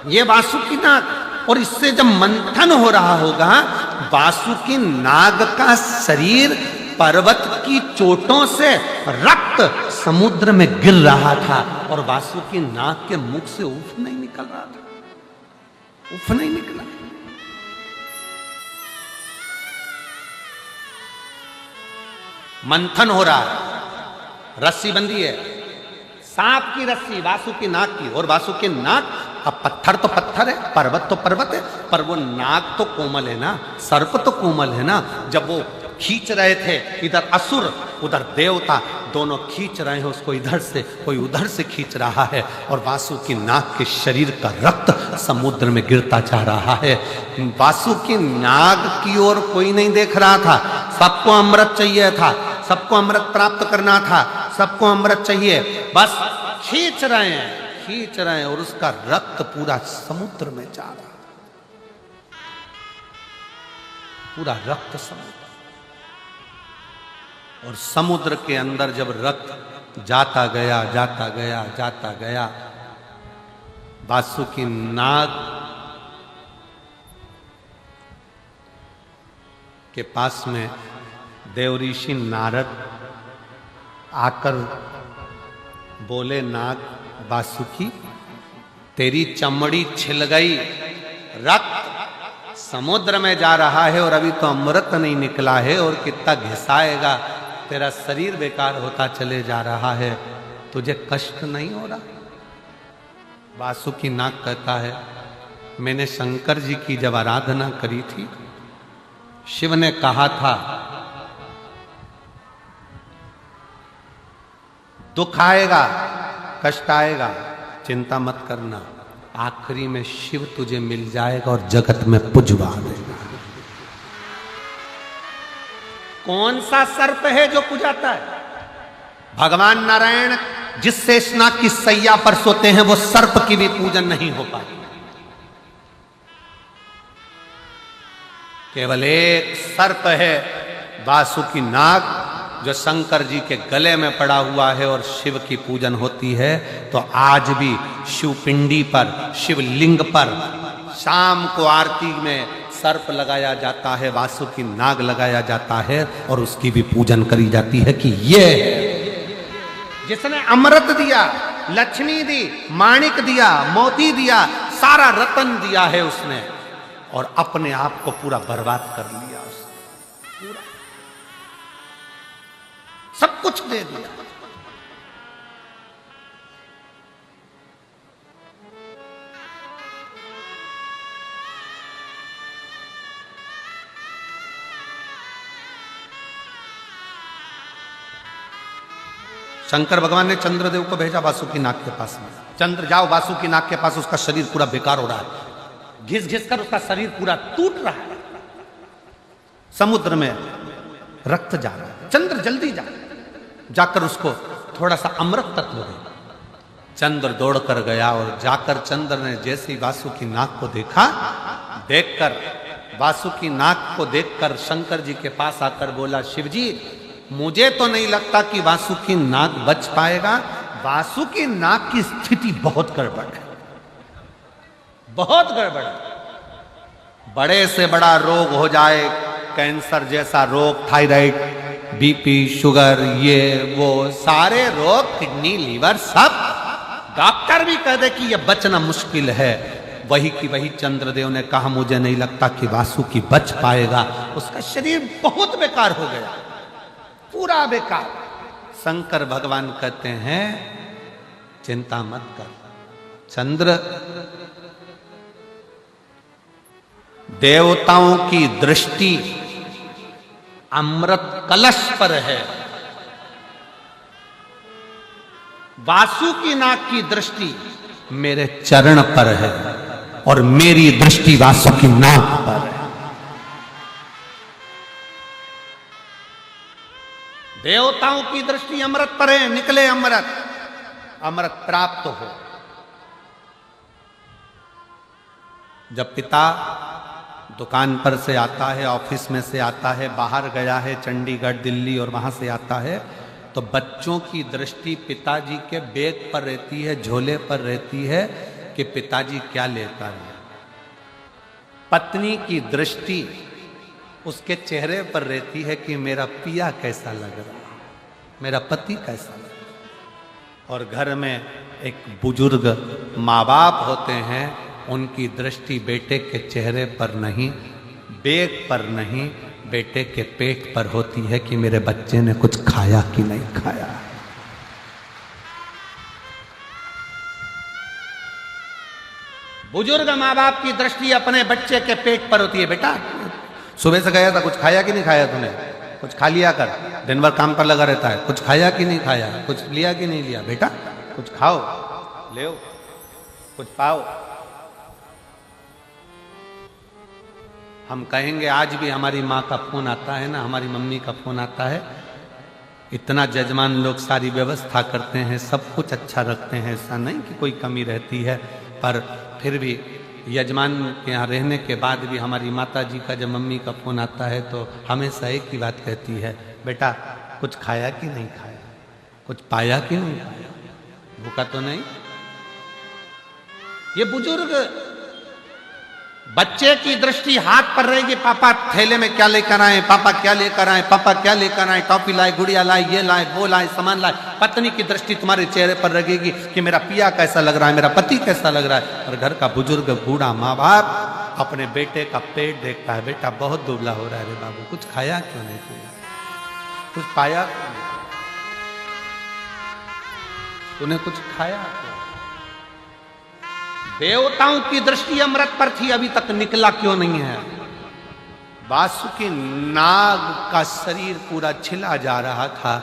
ये वासुकी नाग, और इससे जब मंथन हो रहा होगा, वासुकी नाग का शरीर पर्वत की चोटों से रक्त समुद्र में गिर रहा था, और वासुकी नाग के मुख से उफ नहीं निकल रहा था, उफ नहीं निकला। मंथन हो रहा है, रस्सी बंधी है, सांप की रस्सी वासुकी नाग की, और वासुकी नाग, अब पत्थर तो पत्थर है, पर्वत तो पर्वत है, पर वो नाग तो कोमल है ना, सर्प तो कोमल है ना। जब वो खींच रहे थे, इधर असुर उधर देवता, दोनों खींच रहे हैं उसको, इधर से कोई उधर से खींच रहा है, और वासुकी नाग के शरीर का रक्त समुद्र में गिरता जा रहा है। वासुकी नाग की ओर कोई नहीं देख रहा था, सबको अमृत चाहिए था, सबको अमृत प्राप्त करना था, सबको अमृत चाहिए, बस खींच रहे हैं, खींच रहे हैं, और उसका रक्त पूरा समुद्र में जा रहा, पूरा रक्त समुद्र। और समुद्र के अंदर जब रक्त जाता गया, जाता गया, जाता गया, वासुकी नाग के पास में देवऋषि नारद आकर बोले, नाग वासुकी, तेरी चमड़ी छिल गई, रक्त समुद्र में जा रहा है, और अभी तो अमृत नहीं निकला है, और कितना घिसाएगा, तेरा शरीर बेकार होता चले जा रहा है, तुझे कष्ट नहीं हो रहा? वासुकी नाग कहता है, मैंने शंकर जी की जब आराधना करी थी, शिव ने कहा था दुख आएगा, कष्ट आएगा, चिंता मत करना, आखिरी में शिव तुझे मिल जाएगा और जगत में पुजवा देगा। कौन सा सर्प है जो पुजाता है? भगवान नारायण जिस शेषनाग की सैया पर सोते हैं वो सर्प की भी पूजन नहीं हो पाती। केवल एक सर्प है वासुकी नाग जो शंकर जी के गले में पड़ा हुआ है और शिव की पूजन होती है। तो आज भी शिवपिंडी पर, शिवलिंग पर शाम को आरती में सर्प लगाया जाता है, वासुकी नाग लगाया जाता है और उसकी भी पूजन करी जाती है कि ये जिसने अमृत दिया, लक्ष्मी दी, माणिक दिया, मोती दिया, सारा रतन दिया है उसने, और अपने आप को पूरा बर्बाद कर लिया उसने, पूरा सब कुछ दे दिया। शंकर भगवान ने चंद्रदेव को भेजा वासुकी नाग के पास में, चंद्र जाओ वासुकी नाग के पास, उसका शरीर पूरा बेकार हो रहा है, घिस घिस कर उसका शरीर पूरा टूट रहा है, समुद्र में रक्त जा रहा है, चंद्र जल्दी जा, जाकर उसको थोड़ा सा अमृत तत्व दे। चंद्र दौड़कर गया और जाकर चंद्र ने जैसे ही वासुकी नाग को देखा, देखकर वासुकी नाग को देखकर शंकर जी के पास आकर बोला, शिव जी मुझे तो नहीं लगता कि वासुकी नाग बच पाएगा, वासुकी नाग की स्थिति बहुत गड़बड़ है, बहुत गड़बड़ है। बड़े से बड़ा रोग हो जाए, कैंसर जैसा रोग, थायराइड, बीपी, शुगर, ये वो सारे रोग, किडनी, लीवर, सब डॉक्टर भी कह दे कि ये बचना मुश्किल है, वही की वही चंद्रदेव ने कहा मुझे नहीं लगता कि वासुकी बच पाएगा, उसका शरीर बहुत बेकार हो गया, पूरा बेकार। शंकर भगवान कहते हैं चिंता मत कर चंद्र, देवताओं की दृष्टि अमृत कलश पर है, वासुकी नाग की दृष्टि मेरे चरण पर है और मेरी दृष्टि वासुकी नाग पर है। देवताओं की दृष्टि अमृत पर है, निकले अमृत, अमृत प्राप्त हो। जब पिता दुकान पर से आता है, ऑफिस में से आता है, बाहर गया है चंडीगढ़, दिल्ली, और वहां से आता है, तो बच्चों की दृष्टि पिताजी के बैग पर रहती है, झोले पर रहती है कि पिताजी क्या लेकर आए। पत्नी की दृष्टि उसके चेहरे पर रहती है कि मेरा पिया कैसा लग रहा है, मेरा पति कैसा लग रहा है। और घर में एक बुजुर्ग माँ बाप होते हैं, उनकी दृष्टि बेटे के चेहरे पर नहीं, बैग पर नहीं, बेटे के पेट पर होती है कि मेरे बच्चे ने कुछ खाया कि नहीं खाया। बुजुर्ग माँ बाप की दृष्टि अपने बच्चे के पेट पर होती है। बेटा सुबह से गया था, कुछ खाया कि नहीं खाया तूने, कुछ खा लिया कर, दिन भर काम पर लगा रहता है, कुछ खाया कि नहीं खाया, कुछ लिया कि नहीं लिया, बेटा कुछ खाओ, ले कुछ पाओ। हम कहेंगे आज भी हमारी माँ का फोन आता है ना, हमारी मम्मी का फोन आता है, इतना जजमान लोग सारी व्यवस्था करते हैं, सब कुछ अच्छा रखते हैं, ऐसा नहीं कि कोई कमी रहती है, पर फिर भी यजमान के यहाँ रहने के बाद भी हमारी माता जी का जब मम्मी का फोन आता है तो हमेशा एक ही बात कहती है, बेटा कुछ खाया कि नहीं खाया, कुछ पाया कि नहीं पाया, भूखा तो नहीं। ये बुजुर्ग बच्चे की दृष्टि हाथ पर रहेगी, पापा थैले में क्या लेकर आए, पापा क्या लेकर आए, पापा क्या लेकर आए, टॉफी लाए, गुड़िया लाए, ये लाए, वो लाए, सामान लाए। पत्नी की दृष्टि तुम्हारे चेहरे पर रहेगी कि मेरा पिया कैसा लग रहा है, मेरा पति कैसा लग रहा है। और घर का बुजुर्ग बूढ़ा माँ बाप अपने बेटे का पेट देखता है, बेटा बहुत दुबला हो रहा है रे बाबू, कुछ खाया क्यों नहीं खाया, कुछ पाया क्यों नहीं, तूने कुछ खाया क्यों। देवताओं की दृष्टि अमृत पर थी, अभी तक निकला क्यों नहीं है? वासुकी नाग का शरीर पूरा छिला जा रहा था,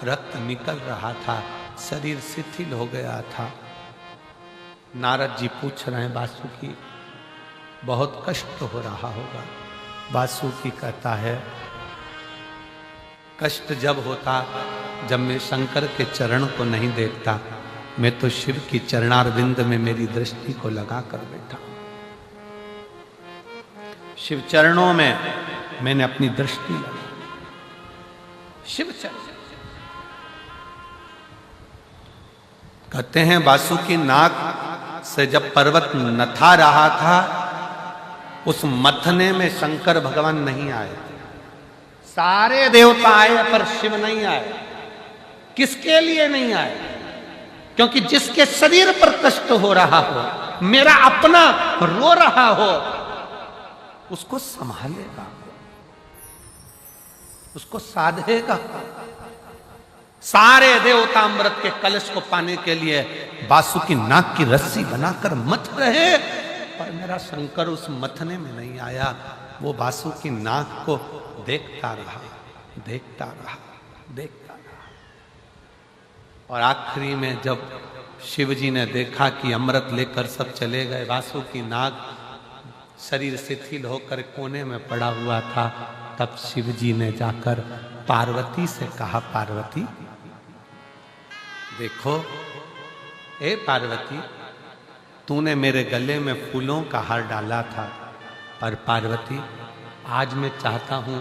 रक्त निकल रहा था, शरीर शिथिल हो गया था। नारद जी पूछ रहे हैं वासुकी बहुत कष्ट हो रहा होगा। वासुकी कहता है कष्ट जब होता जब मैं शंकर के चरण को नहीं देखता, मैं तो शिव की चरणारविंद में मेरी दृष्टि को लगा कर बैठा। शिव चरणों में मैंने अपनी दृष्टि लगा। शिव चरण कहते हैं वासुकी नाग से जब पर्वत नथा रहा था, उस मथने में शंकर भगवान नहीं आए। सारे देवता आए पर शिव नहीं आए। किसके लिए नहीं आए? क्योंकि जिसके शरीर पर कष्ट हो रहा हो, मेरा अपना रो रहा हो, उसको संभालेगा, उसको साधेगा। सारे देवता अमृत के कलश को पाने के लिए वासुकी नाग की रस्सी बनाकर मथ रहे, पर मेरा शंकर उस मथने में नहीं आया। वो वासुकी नाग को देखता रहा, देखता रहा, देखता रहा। और आखिरी में जब शिव जी ने देखा कि अमृत लेकर सब चले गए, वासुकी नाग शरीर शिथिल होकर कोने में पड़ा हुआ था, तब शिव जी ने जाकर पार्वती से कहा, पार्वती देखो, ए पार्वती, तूने मेरे गले में फूलों का हार डाला था, पर पार्वती आज मैं चाहता हूं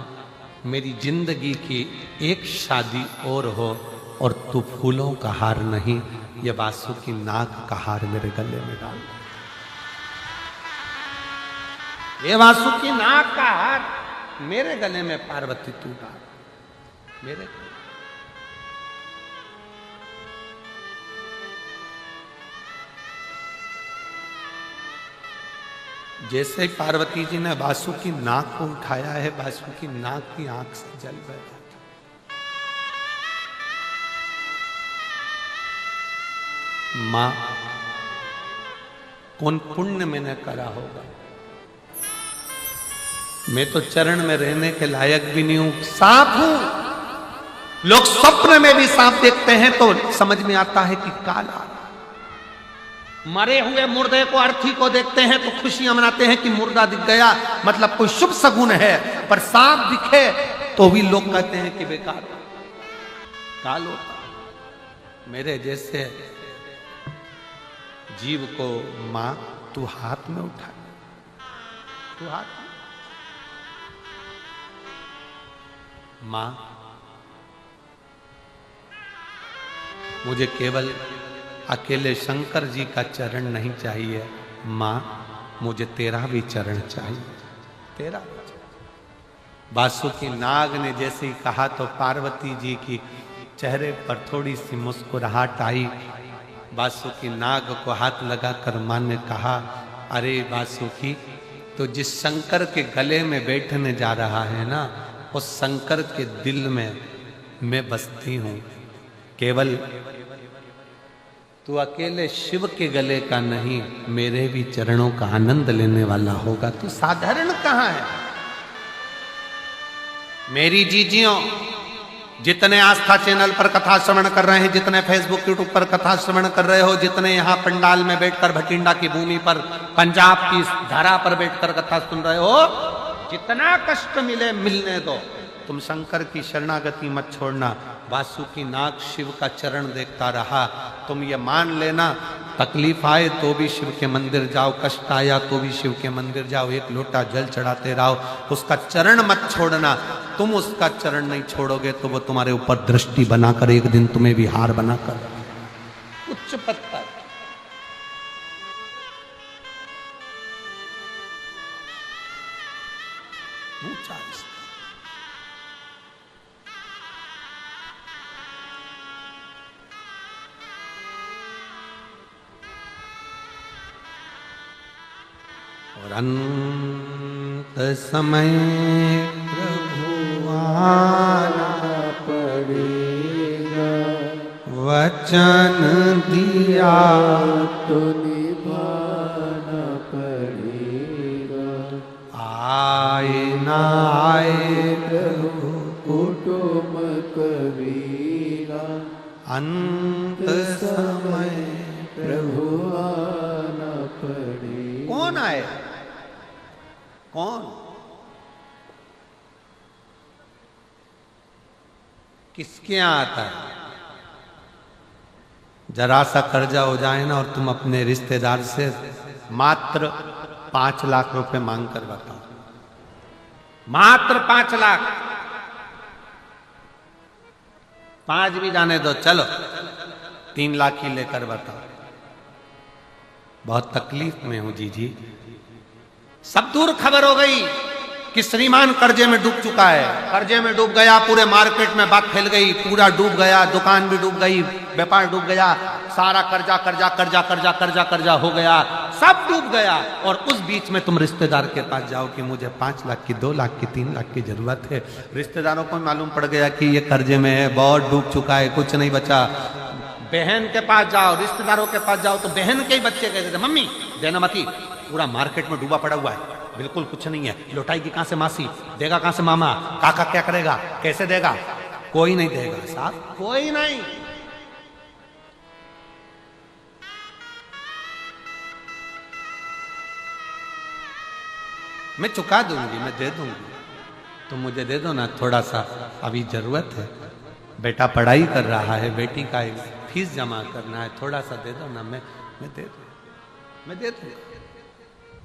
मेरी जिंदगी की एक शादी और हो और तू फूलों का हार नहीं, ये वासुकी नाग का हार मेरे गले में डाल। ये वासुकी नाग का हार मेरे गले में पार्वती तू डाल, मेरे जैसे पार्वती जी ने वासुकी नाग को उठाया है, वासुकी नाग की आंख से जल गया। मां, कौन पुण्य मैंने करा होगा? मैं तो चरण में रहने के लायक भी नहीं हूं, सांप हूं। लोग स्वप्न में भी सांप देखते हैं तो समझ में आता है कि काला। मरे हुए मुर्दे को, अर्थी को देखते हैं तो खुशियां मनाते हैं कि मुर्दा दिख गया, मतलब कोई शुभ सगुन है। पर सांप दिखे तो भी लोग कहते हैं कि बेकार काल होता। मेरे जैसे जीव को मां तू हाथ में उठा, तू हाथ में। मां, मुझे केवल अकेले शंकर जी का चरण नहीं चाहिए, मां मुझे तेरा भी चरण चाहिए, तेरा। वासुकी नाग ने जैसे ही कहा तो पार्वती जी की चेहरे पर थोड़ी सी मुस्कुराहट आई। वासुकी नाग को हाथ लगाकर मां ने कहा, अरे वासुकी, तो जिस शंकर के गले में बैठने जा रहा है ना, उस शंकर के दिल में मैं बसती हूं। केवल तू अकेले शिव के गले का नहीं, मेरे भी चरणों का आनंद लेने वाला होगा। तू साधारण कहां है? मेरी जीजियों, जितने आस्था चैनल पर कथा श्रवण कर रहे हैं, जितने फेसबुक यूट्यूब पर कथा श्रवण कर रहे हो, जितने यहाँ पंडाल में बैठकर भटिंडा की भूमि पर पंजाब की धारा पर बैठकर कथा सुन रहे हो, जितना कष्ट मिले मिलने दो, तुम शंकर की शरणागति मत छोड़ना। वासुकी नाग शिव का चरण देखता रहा। तुम ये मान लेना, तकलीफ आए तो भी शिव के मंदिर जाओ, कष्ट आया तो भी शिव के मंदिर जाओ, एक लोटा जल चढ़ाते रहो, उसका चरण मत छोड़ना। तुम उसका चरण नहीं छोड़ोगे तो वो तुम्हारे ऊपर दृष्टि बनाकर एक दिन तुम्हें भी हार बनाकर उच्च पद पर ऊंचा। और अंत समय प्रभु आना पड़ेगा, वचन दिया तो निभा ना आए प्रभु कुटुम कबीरा, अंत समय प्रभु आना पड़े। कौन आए? कौन? किसके यहां आता है? जरा सा कर्जा हो जाए ना और तुम अपने रिश्तेदार से मात्र 5 लाख रुपए मांग कर बताओ, मात्र 5 लाख। 5 भी जाने दो, चलो 3 लाख ही लेकर बताओ। बहुत तकलीफ में हूं जी। सब दूर खबर हो गई कि श्रीमान कर्जे में डूब चुका है, कर्जे में डूब गया, पूरे मार्केट में बात फैल गई, पूरा डूब गया, दुकान भी डूब गई, व्यापार डूब गया, सारा कर्जा कर्जा कर्जा कर्जा कर्जा कर्जा हो गया, सब डूब गया। और उस बीच में तुम रिश्तेदार के पास जाओ कि मुझे 5 लाख की, 2 लाख की, 3 लाख की जरूरत है। रिश्तेदारों को मालूम पड़ गया कि ये कर्जे में है, बहुत डूब चुका है, कुछ नहीं बचा। बहन के पास जाओ, रिश्तेदारों के पास जाओ तो बहन के ही बच्चे कहते थे, मम्मी देना मती, पूरा मार्केट में डूबा पड़ा हुआ है, बिल्कुल कुछ नहीं है, लौटाएगी कहां से मासी, देगा कहां से मामा, काका क्या करेगा, कैसे देगा? कोई नहीं देगा साहब, कोई नहीं। मैं चुका दूंगी, मैं दे दूंगी, तुम मुझे दे दो ना थोड़ा सा, अभी जरूरत है, बेटा पढ़ाई कर रहा है, बेटी का फीस जमा करना है, थोड़ा सा दे दो ना, मैं दे दूंगा, मैं दे दूंगा,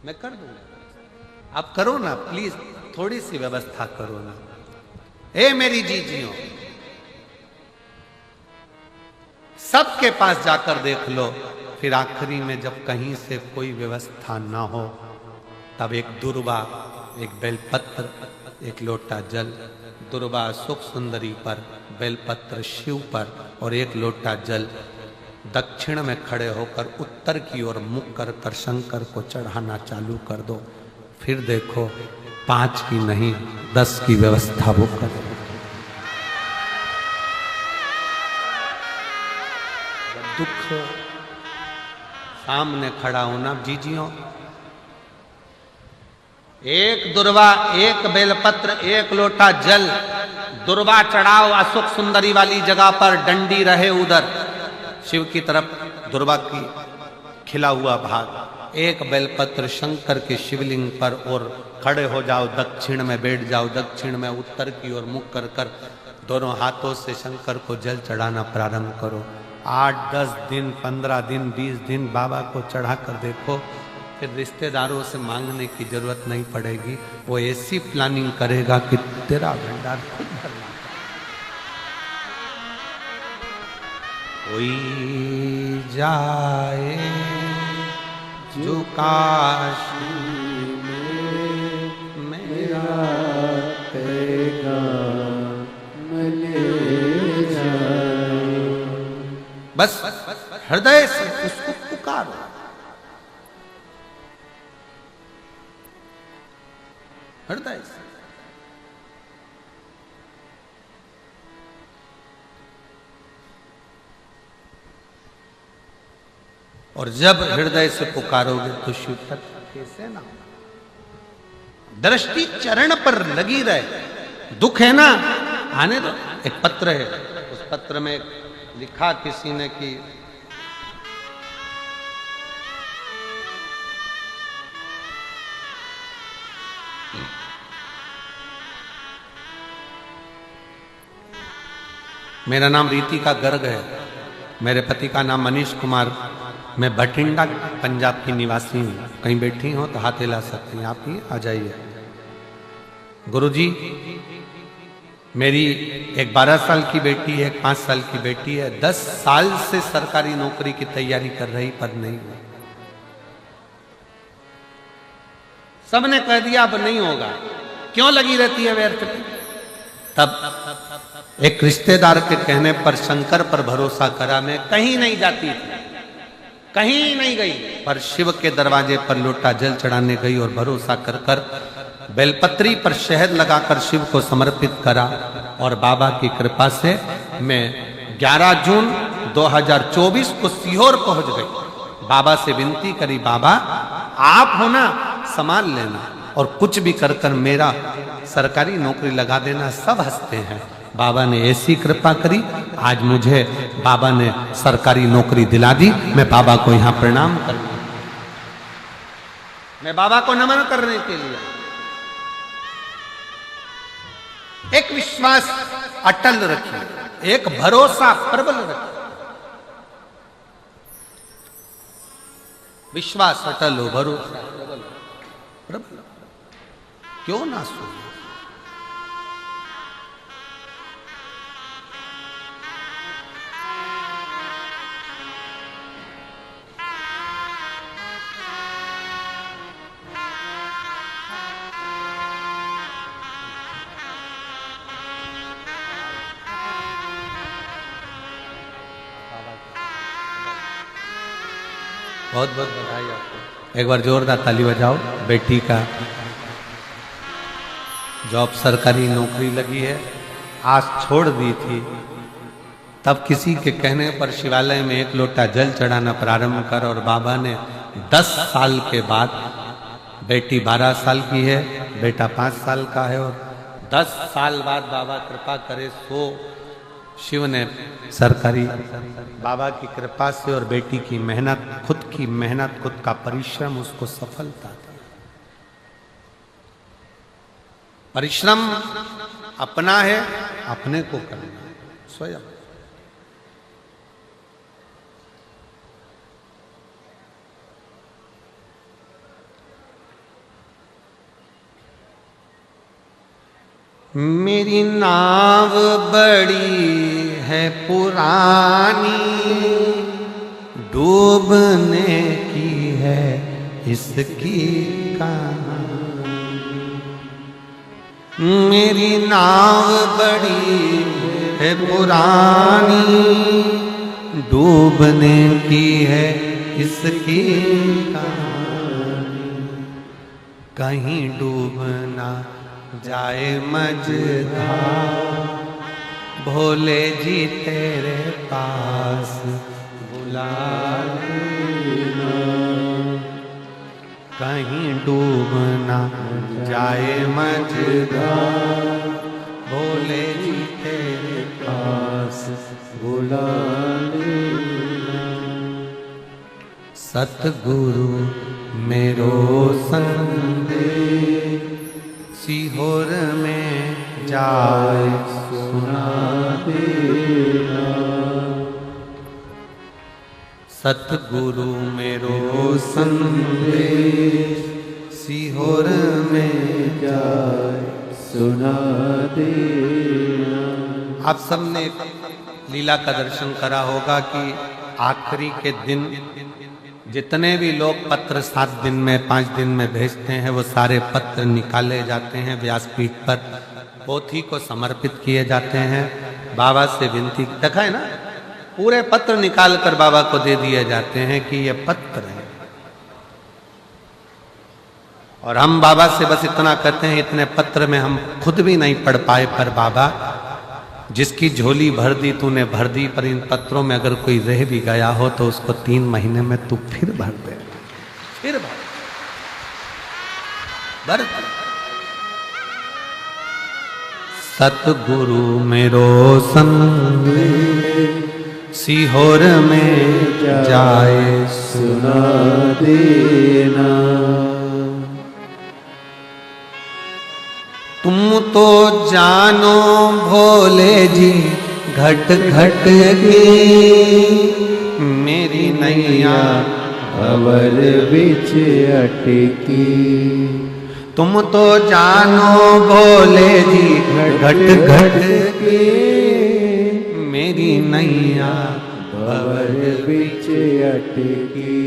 मैं कर दूंगा। आप करो ना प्लीज, थोड़ी सी व्यवस्था करो ना। ए मेरी जीजियों, सबके पास जाकर देख लो, फिर आखिरी में जब कहीं से कोई व्यवस्था ना हो, तब एक दुर्वा, एक बेलपत्र, एक लोटा जल, दुर्वा सुख सुंदरी पर, बेलपत्र शिव पर और एक लोटा जल दक्षिण में खड़े होकर उत्तर की ओर मुख कर शंकर को चढ़ाना चालू कर दो। फिर देखो 5 की नहीं 10 की व्यवस्था वो कर। दुख सामने खड़ा होना जीजियों, एक दुर्वा, एक बेलपत्र, एक लोटा जल, दुर्वा चढ़ाओ असुख सुंदरी वाली जगह पर, डंडी रहे उधर शिव की तरफ, दुर्वा की खिला हुआ भाग, एक बेलपत्र शंकर के शिवलिंग पर, और खड़े हो जाओ, दक्षिण में बैठ जाओ, दक्षिण में उत्तर की ओर मुख कर कर दोनों हाथों से शंकर को जल चढ़ाना प्रारंभ करो। 8, 10 दिन, 15 दिन, 20 दिन बाबा को चढ़ा कर देखो, फिर रिश्तेदारों से मांगने की जरूरत नहीं पड़ेगी। वो ऐसी प्लानिंग करेगा कि तेरा भंडार खुद भरना। कोई जाए जो काशी में मेरा कहेगा मिले जाए। बस हृदय से उसको पुकारो। हृदय से। और जब हृदय से पुकारोगे तो शिव तक कैसे ना, दृष्टि चरण पर लगी रहे। दुख है ना, आने दो। एक पत्र है, उस पत्र में लिखा किसी ने कि मेरा नाम रीति का गर्ग है, मेरे पति का नाम मनीष कुमार, मैं बठिंडा पंजाब की निवासी हूँ। कहीं बैठी हो तो हाथ हिला सकती हैं, आप ही आ जाइए। गुरुजी, मेरी एक 12 साल की बेटी है, एक 5 साल की बेटी है, 10 साल से सरकारी नौकरी की तैयारी कर रही पर नहीं हुआ। सबने कह दिया अब नहीं होगा, क्यों लगी रहती है व्यर्थ में। तब एक रिश्तेदार के कहने पर शंकर पर भरोसा करा, मैं कहीं नहीं जाती थी, कहीं नहीं गई, पर शिव के दरवाजे पर लोटा जल चढ़ाने गई और भरोसा कर कर बेलपत्री पर शहद लगाकर शिव को समर्पित करा। और बाबा की कृपा से मैं 11 जून 2024 को सीहोर पहुंच गई। बाबा से विनती करी, बाबा आप हो ना, संभाल लेना। और कुछ भी कर कर मेरा सरकारी नौकरी लगा देना, सब हंसते हैं। बाबा ने ऐसी कृपा करी, आज मुझे बाबा ने सरकारी नौकरी दिला दी। मैं बाबा को यहां प्रणाम करना, मैं बाबा को नमन करने के लिए। एक विश्वास अटल रखिए, एक भरोसा प्रबल रखिए। विश्वास अटल हो, भरोसा प्रबल, क्यों ना सो। बहुत बहुत बधाई आपको, एक बार जोरदार ताली बजाओ। बेटी का जॉब, सरकारी नौकरी लगी है, आस छोड़ दी थी, तब किसी के कहने पर शिवालय में एक लोटा जल चढ़ाना प्रारंभ कर, और बाबा ने 10 साल के बाद, बेटी 12 साल की है, बेटा 5 साल का है, और 10 साल बाद बाबा कृपा करे सो शिव ने सरकारी, बाबा की कृपा से और बेटी की मेहनत, खुद की मेहनत, खुद का परिश्रम उसको सफलता दी। परिश्रम अपना है, अपने को करना स्वयं। मेरी नाव बड़ी है पुरानी, डूबने की है इसकी कहानी। मेरी नाव बड़ी है पुरानी, डूबने की है इसकी कहानी। कहीं डूबना जाए मझधार, भोले जी तेरे पास बुला लेना। कहीं डूबना जाए मझधार, भोले जी तेरे पास बुला लेना। सतगुरु मेरो संदेश, सीहोर में जाए सुना देना। सतगुरु मेरो संदेश, सीहोर में जाए सुना देना। आप सबने लीला का दर्शन करा होगा कि आखिरी के दिन जितने भी लोग पत्र 7 दिन में, 5 दिन में भेजते हैं, वो सारे पत्र निकाले जाते हैं, व्यासपीठ पर पोथी को समर्पित किए जाते हैं। बाबा से विनती, देखा है ना, पूरे पत्र निकाल कर बाबा को दे दिए जाते हैं कि ये पत्र है। और हम बाबा से बस इतना कहते हैं, इतने पत्र में हम खुद भी नहीं पढ़ पाए, पर बाबा जिसकी झोली भर दी तूने भर दी, पर इन पत्रों में अगर कोई रह भी गया हो तो उसको 3 महीने में तू फिर भर दे, फिर भर। सतगुरु मेरो संदेश, सीहोर में जाए सुना देना। तुम तो जानो भोले जी घट घट की, मेरी नैया भंवर बिच अटकी। तुम तो जानो भोले जी घट घट की, मेरी नैया भंवर बिच अटकी।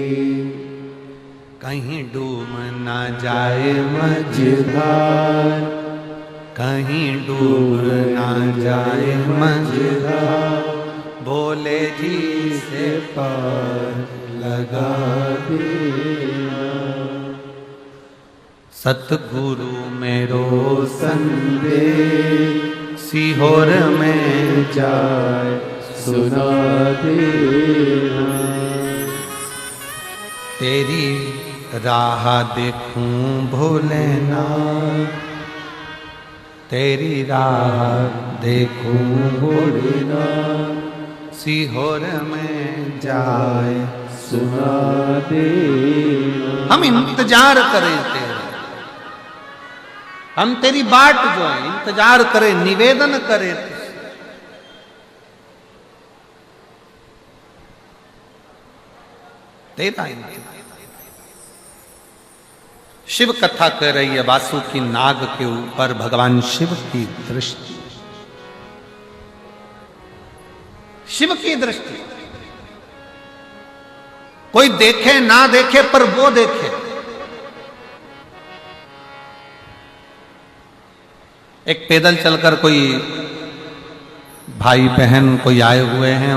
कहीं डूब ना जाए मझधार, कहीं डूब ना जाए मझधार, भोले जी से पार लगा देना। सतगुरु मेरो संदेश, सीहोर में जाए सुना देना। तेरी राह देखूं भोलेनाथ, तेरी राह देखूं भोलेनाथ, सीहोर में जाए सुना देना। हम इंतजार करें तेरा, हम तेरी बाट जो है इंतजार करें, निवेदन करें तुझसे। तेरा इंतजार। शिव कथा कह रही है वासुकी नाग के ऊपर भगवान शिव की दृष्टि, शिव की दृष्टि। कोई देखे ना देखे पर वो देखे। एक पैदल चलकर कोई भाई बहन कोई आए हुए हैं,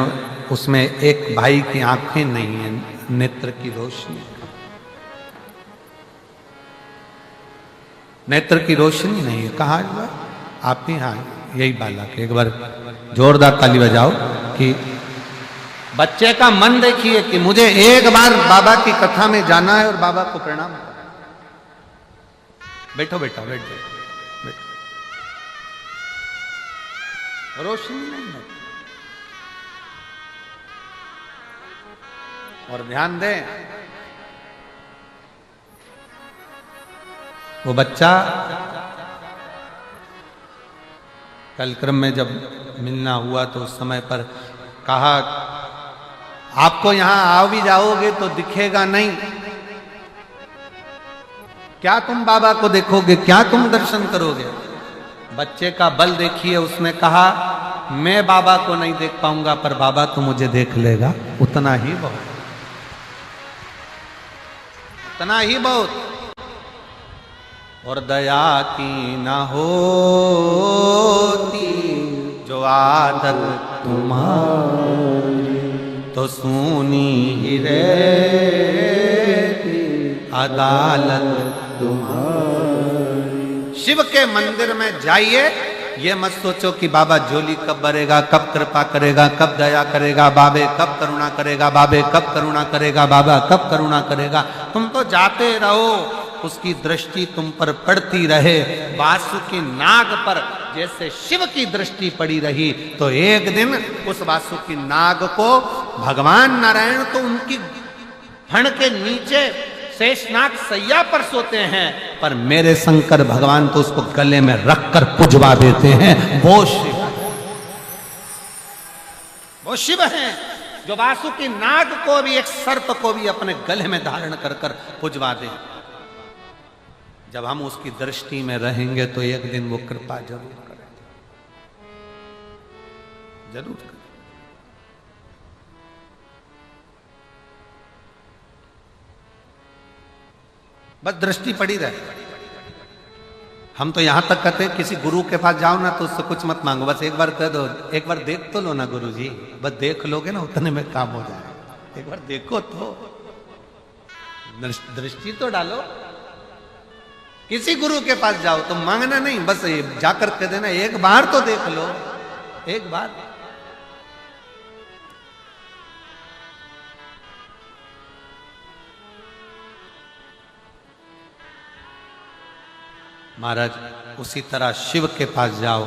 उसमें एक भाई की आंखें नहीं है, नेत्र की रोशनी, नेत्र की रोशनी नहीं है। कहाँ हुआ आप ही? हाँ यही बालक। एक बार जोरदार ताली बजाओ कि बच्चे का मन देखिए कि मुझे एक बार बाबा की कथा में जाना है और बाबा को प्रणाम करना। बैठो बेटा, बैठ जाओ, बैठो। रोशनी नहीं है। और ध्यान दें, वो बच्चा कल क्रम में जब मिलना हुआ तो उस समय पर कहा, आपको यहां आ भी जाओगे तो दिखेगा नहीं, क्या तुम बाबा को देखोगे, क्या तुम दर्शन करोगे? बच्चे का बल देखिए, उसने कहा मैं बाबा को नहीं देख पाऊंगा पर बाबा तो मुझे देख लेगा, उतना ही बहुत, उतना ही बहुत। और दया की ना होती जो आदत तुम्हारी, तो सुनी ही रहती अदालत तुम्हारी। शिव के मंदिर में जाइए, ये मत सोचो कि बाबा झोली कब भरेगा, कब कृपा करेगा, कब दया करेगा, बाबे कब करुणा करेगा, बाबे कब करुणा करेगा, बाबा कब करुणा करेगा। तुम तो जाते रहो, उसकी दृष्टि तुम पर पड़ती रहे। वासुकी नाग पर जैसे शिव की दृष्टि पड़ी रही, तो एक दिन उस वासुकी नाग को भगवान नारायण तो उनकी फण के नीचे शेषनाग सैया पर सोते हैं, पर मेरे शंकर भगवान तो उसको गले में रखकर पुजवा देते हैं। वो शिव हैं जो वासुकी नाग को भी, एक सर्प को भी अपने गले में धारण कर कर पुजवा दे। जब हम उसकी दृष्टि में रहेंगे तो एक दिन वो कृपा जरूर करेगा, जरूर करेगा। बस दृष्टि पड़ी रहे। हम तो यहां तक कहते हैं किसी गुरु के पास जाओ ना तो उससे कुछ मत मांगो, बस एक बार कह दो, एक बार देख तो लो ना गुरु जी, बस देख लोगे ना उतने में काम हो जाएगा। एक बार देखो तो, दृष्टि तो डालो। किसी गुरु के पास जाओ तो मांगना नहीं, बस जाकर कह देना एक बार तो देख लो, एक बार। महाराज उसी तरह शिव के पास जाओ,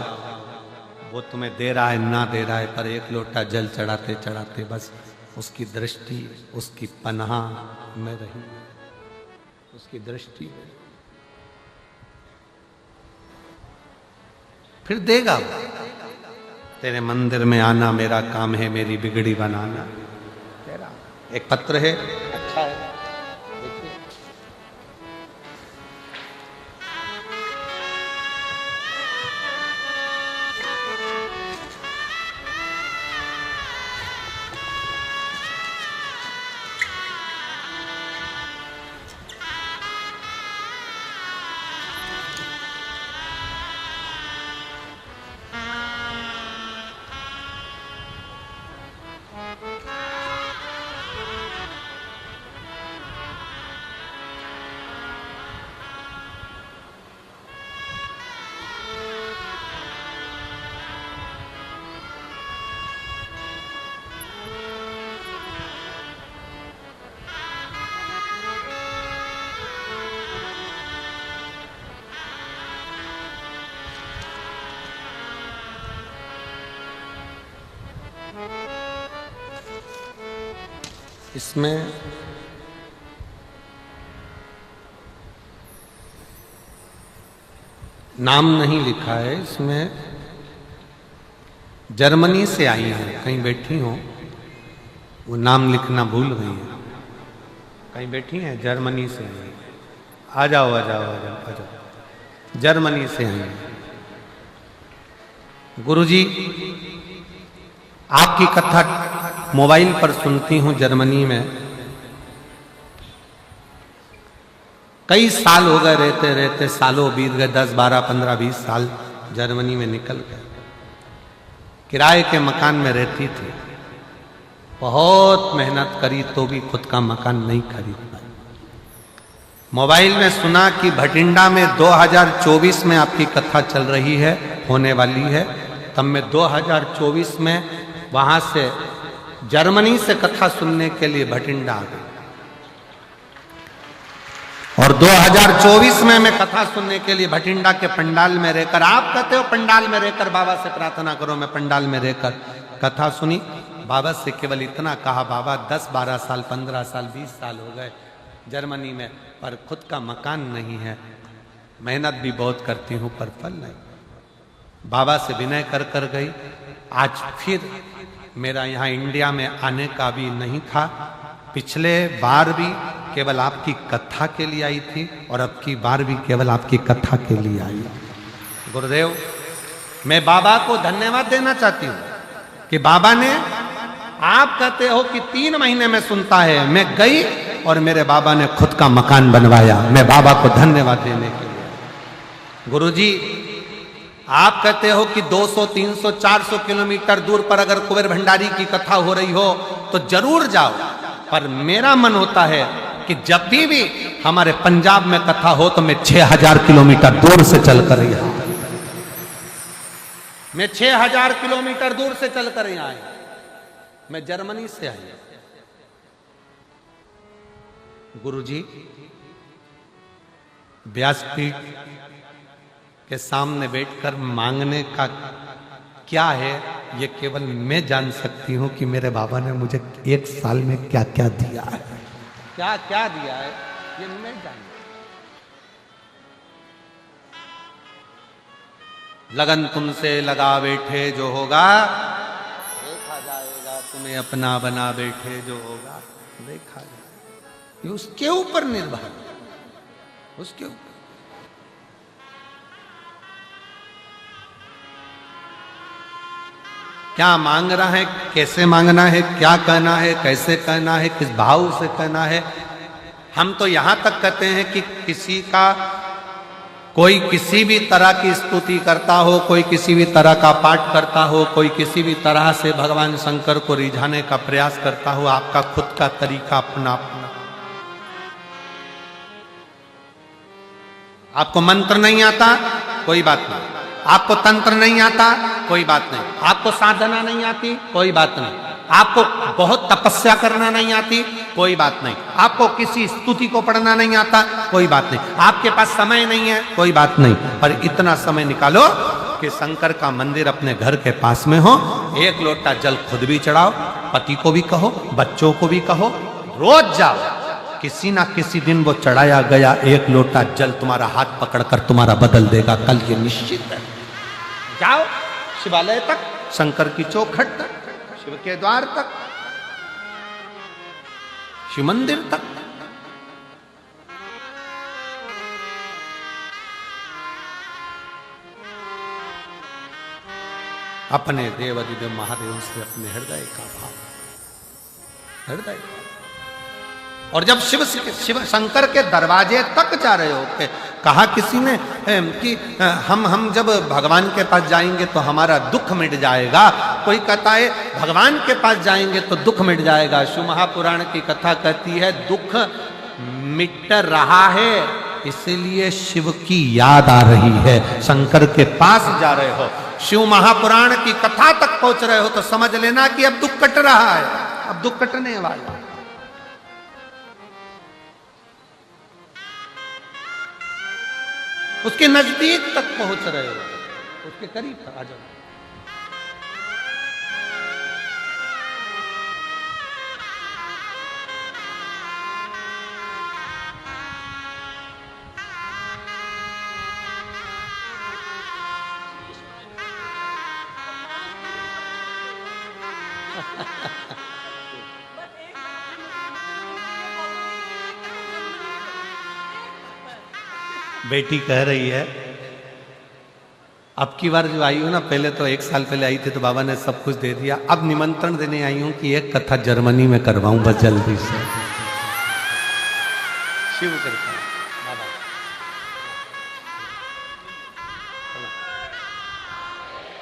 वो तुम्हें दे रहा है ना दे रहा है, पर एक लोटा जल चढ़ाते चढ़ाते बस उसकी दृष्टि, उसकी पनाह में रही, उसकी दृष्टि फिर देगा। तेरे मंदिर में आना मेरा काम है, मेरी बिगड़ी बनाना तेरा। एक पत्र है, अच्छा है, देखिए। इसमें नाम नहीं लिखा है, इसमें जर्मनी से आई हैं, कहीं बैठी हो, वो नाम लिखना भूल गई है, कहीं बैठी हैं, जर्मनी से आई। आ जाओ आ जाओ आ जाओ आ जाओ, जर्मनी से आई हैं। गुरुजी, आपकी कथा मोबाइल पर सुनती हूं जर्मनी में, कई साल हो गए, रहते रहते सालों बीत गए, 10, 12, 15, 20 साल जर्मनी में निकल गए। किराए के मकान में रहती थी, बहुत मेहनत करी तो भी खुद का मकान नहीं खरीद पाई। मोबाइल में सुना कि भटिंडा में 2024 में आपकी कथा चल रही है, होने वाली है। तब मैं 2024 में वहां से जर्मनी से कथा सुनने के लिए भटिंडा आ गया, और 2024 में मैं कथा सुनने के लिए भटिंडा के पंडाल में रहकर, आप कहते हो पंडाल में रहकर बाबा से प्रार्थना करो, मैं पंडाल में रहकर कथा सुनी। बाबा से केवल इतना कहा, बाबा 10, 12 साल, 15 साल, 20 साल हो गए जर्मनी में, पर खुद का मकान नहीं है, मेहनत भी बहुत करती हूं पर फल नहीं। बाबा से विनय कर कर गई। आज फिर मेरा यहाँ इंडिया में आने का भी नहीं था, पिछले बार भी केवल आपकी कथा के लिए आई थी, और अब की बार भी केवल आपकी कथा के लिए आई। गुरुदेव, मैं बाबा को धन्यवाद देना चाहती हूँ कि बाबा ने, आप कहते हो कि 3 महीने में सुनता है, मैं गई और मेरे बाबा ने खुद का मकान बनवाया। मैं बाबा को धन्यवाद देने के लिए। गुरुजी, आप कहते हो कि 200, 300, 400 किलोमीटर दूर पर अगर कुबेर भंडारी की कथा हो रही हो तो जरूर जाओ, पर मेरा मन होता है कि जब भी हमारे पंजाब में कथा हो तो मैं 6000 किलोमीटर दूर से चलकर यहाँ, मैं 6000 किलोमीटर दूर से चलकर यहाँ आया। मैं जर्मनी से आई। गुरुजी, व्यासपीठ के सामने बैठकर मांगने का क्या है, ये केवल मैं जान सकती हूं कि मेरे बाबा ने मुझे 1 साल में क्या क्या दिया है, क्या क्या दिया है, ये मैं जानता। लगन तुमसे लगा बैठे जो होगा देखा जाएगा, तुम्हें अपना बना बैठे जो होगा देखा जाएगा। ये उसके ऊपर निर्भर है, उसके ऊपर। क्या मांग रहा है, कैसे मांगना है, क्या कहना है, कैसे कहना है, किस भाव से कहना है। हम तो यहां तक कहते हैं कि किसी का, कोई किसी भी तरह की स्तुति करता हो, कोई किसी भी तरह का पाठ करता हो, कोई किसी भी तरह से भगवान शंकर को रिझाने का प्रयास करता हो, आपका खुद का तरीका अपना अपना। आपको मंत्र नहीं आता, कोई बात नहीं। आपको तंत्र नहीं आता, कोई बात नहीं। आपको साधना नहीं आती, कोई बात नहीं। आपको बहुत तपस्या करना नहीं आती, कोई बात नहीं। आपको किसी स्तुति को पढ़ना नहीं आता, कोई बात नहीं। आपके पास समय नहीं है, कोई बात नहीं। पर इतना समय निकालो कि शंकर का मंदिर अपने घर के पास में हो, 1 लोटा जल खुद भी चढ़ाओ, पति को भी कहो, बच्चों को भी कहो, रोज जाओ। किसी ना किसी दिन वो चढ़ाया गया 1 लोटा जल तुम्हारा हाथ पकड़कर तुम्हारा बदल देगा, कल ये निश्चित है। जाओ शिवालय तक, शंकर की चौखट तक, शिव के द्वार तक, शिव मंदिर तक। अपने देवादिदेव महादेव से अपने हृदय का भाव, हृदय। और जब शिव शंकर के दरवाजे तक जा रहे हो के कहा किसी ने कि हम जब भगवान के पास जाएंगे तो हमारा दुख मिट जाएगा। कोई कहता है भगवान के पास जाएंगे तो दुख मिट जाएगा। शिव महापुराण की कथा कहती है दुख मिट रहा है, इसलिए शिव की याद आ रही है। शंकर के पास जा रहे हो, शिव महापुराण की कथा तक पहुंच रहे हो तो समझ लेना कि अब दुख कट रहा है, अब दुख कटने वाला। उसके नजदीक तक पहुंच रहे हो, उसके करीब आ जाओ। बेटी कह रही है अब की बार जो आई हूं ना, पहले तो 1 साल पहले आई थी तो बाबा ने सब कुछ दे दिया, अब निमंत्रण देने आई हूं कि एक कथा जर्मनी में करवाऊं बस जल्दी से। शिव कृपा बाबा।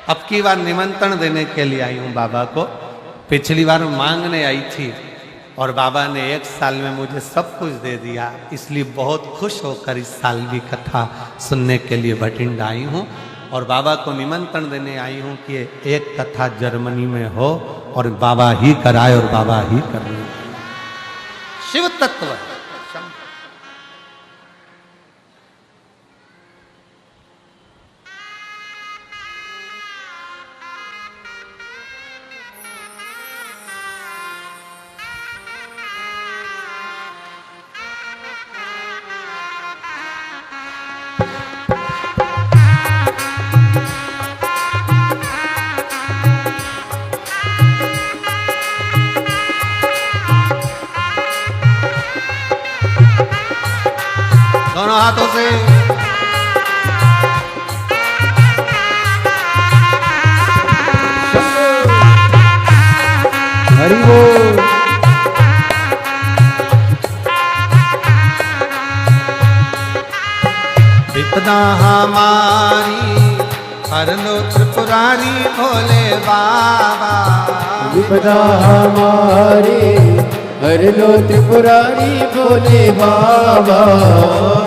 अब की बार निमंत्रण देने के लिए आई हूं बाबा को। पिछली बार मांगने आई थी और बाबा ने 1 साल में मुझे सब कुछ दे दिया, इसलिए बहुत खुश होकर इस साल भी कथा सुनने के लिए भटिंडा आई हूँ और बाबा को निमंत्रण देने आई हूँ कि एक कथा जर्मनी में हो और बाबा ही कराए और बाबा ही करने। शिव तत्व दोनों हाथों से हरि बोल। विपदा हमारी हर लो त्रिपुरारी भोले बाबा। विपदा हमारी हर लो त्रिपुरारी भोले बाबा।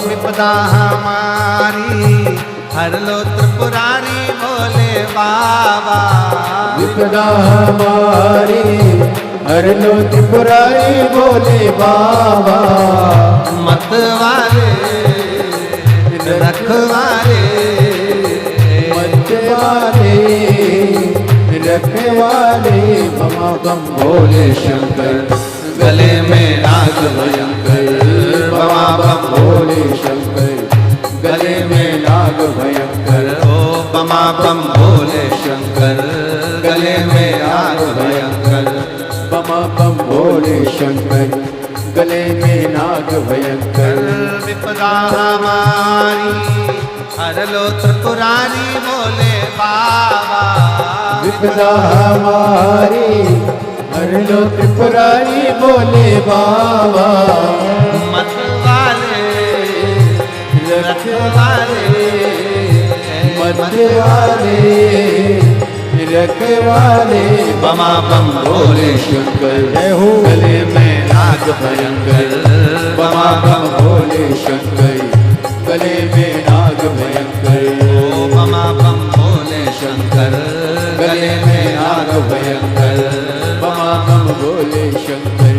विपदा हमारी हर लो त्रिपुरारी भोले बाबा। विपदा हमारी हर लो त्रिपुरारी भोले बाबा। मत वाले रखवाले मत वाले रखवाले बमा बम भोले शंकर। गले में नाग भयंकर बमा बम भोले शंकर। गले में नाग भयंकर। ओ बमा बम भोले शंकर गले में नाग भयंकर। बमा बम भोले शंकर। गले में नाग भयंकर। विपदा हमारी हर लो त्रिपुरारी भोले बाबा। विपदा हमारी हर लो त्रिपुरारी भोले बाबा। मत वाले रखवाले मत वाले रखवाले बमा बम भोले शंकर। जय हो। गले में नाग भयंकर। बमा बम भोले शंकर। गले में नाग भयंकर। ओ बमा बम भोले शंकर गले में नाग भयंकर। बमा बम भोले शंकर।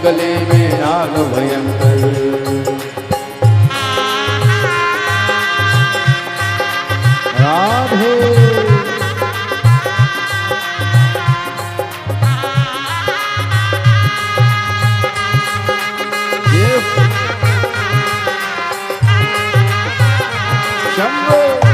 गले में नाग भयंकर। राधे शंभो।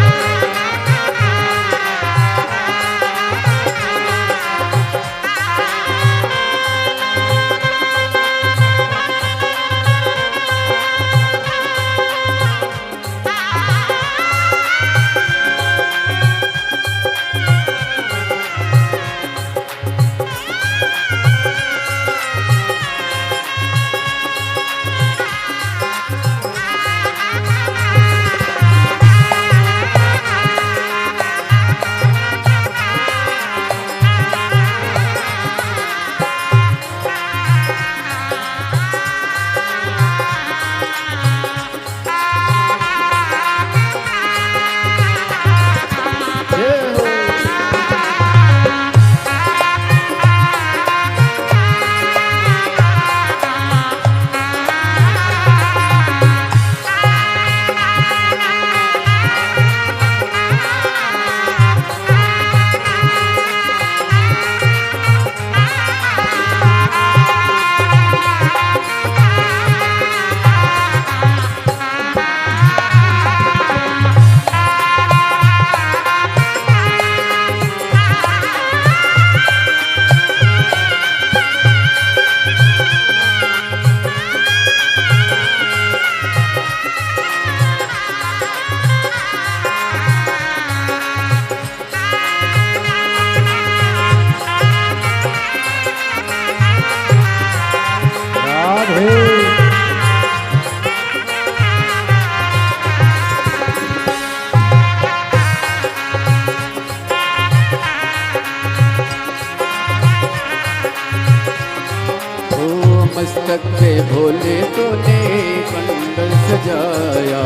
मस्तक पे भोले तूने कुंडल सजाया,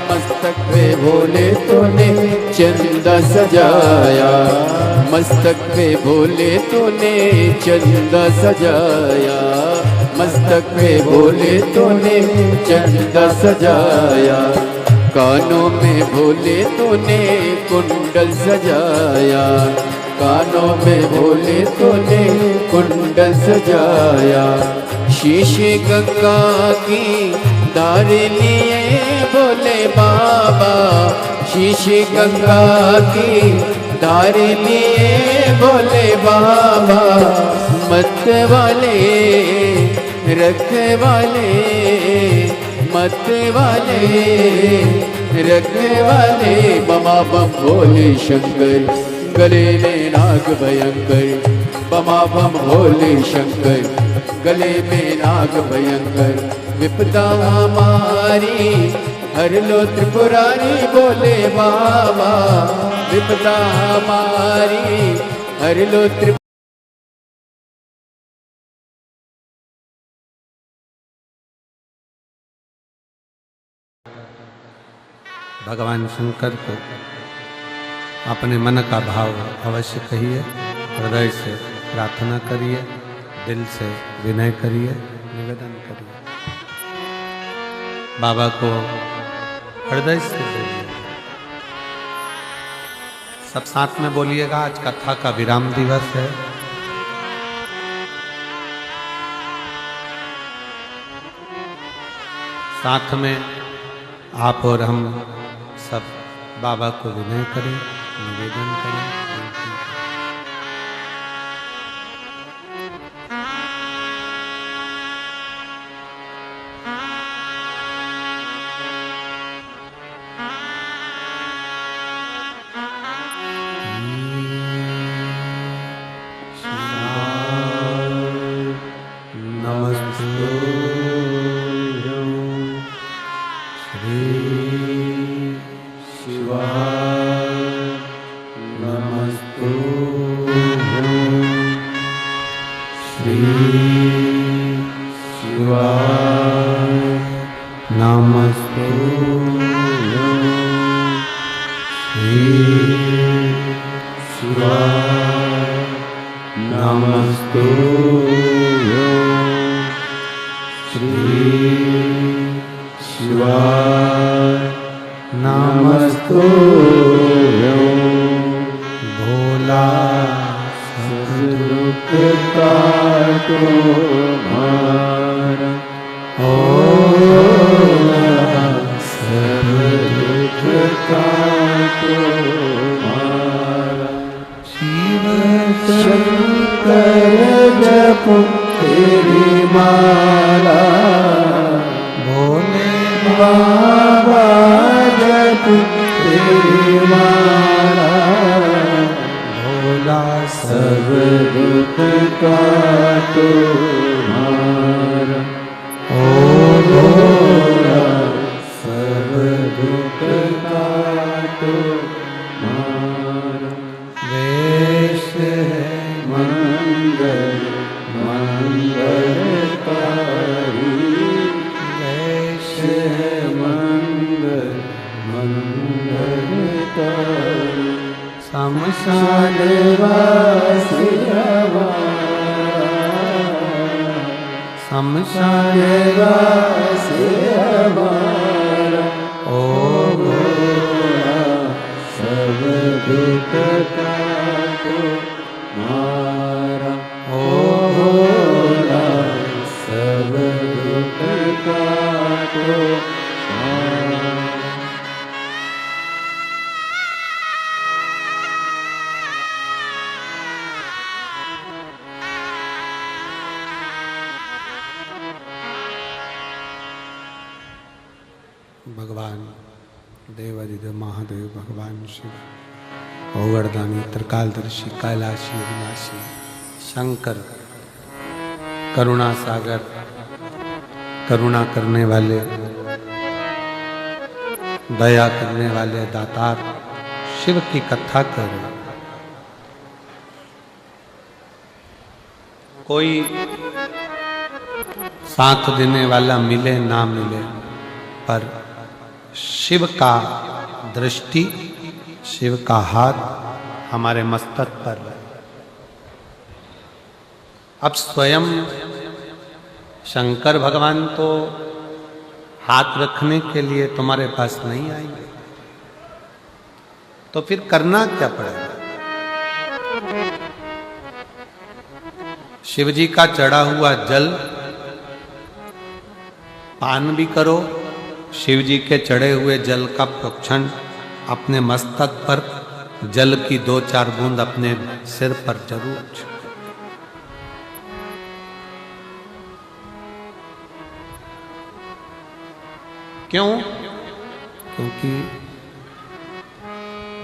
मस्तक पे भोले तूने चंदा सजाया, मस्तक पे भोले तूने चंदा सजाया, मस्तक पे भोले तूने चंदा सजाया, कानों में भोले तूने कुंडल सजाया, कानों में भोले तूने कुंडल सजाया, शीशे गंगा की धार लिए भोले बाबा, शीशे गंगा की धार लिए भोले बाबा, मत वाले रखने वाले, मत वाले रखने वाले, बमा बम भोले शंकर गले में नाग भयंकर, बमा बम भोले शंकर गले में नाग भयंकर, विपदा हमारी हर लो त्रिपुरारी बोले बाबा, विपदा हमारी हर लो त्रिपुरारी। भगवान शंकर को अपने मन का भाव अवश्य कहिए, हृदय से प्रार्थना करिए, दिल से विनय करिए, निवेदन करिए, बाबा को हृदय से बोलिए। सब साथ में बोलिएगा। आज कथा का विराम दिवस है। साथ में आप और हम सब बाबा को विनय करें, निवेदन करें, विनती करें। भगवान देवादिदेव महादेव, भगवान शिव, ओगरदानी, त्रिकालदर्शी, कैलाशी, विनाशी, शंकर, करुणा सागर, करुणा करने वाले, दया करने वाले दातार शिव की कथा कर रहे। कोई साथ देने वाला मिले ना मिले, पर शिव का दृष्टि, शिव का हाथ हमारे मस्तक पर रहे। अब स्वयं शंकर भगवान तो हाथ रखने के लिए तुम्हारे पास नहीं आएंगे, तो फिर करना क्या पड़ेगा? शिव जी का चढ़ा हुआ जल पान भी करो, शिव जी के चढ़े हुए जल का प्रोक्षण अपने मस्तक पर, जल की 2-4 बूंद अपने सिर पर जरूर छिड़को। क्यों? क्योंकि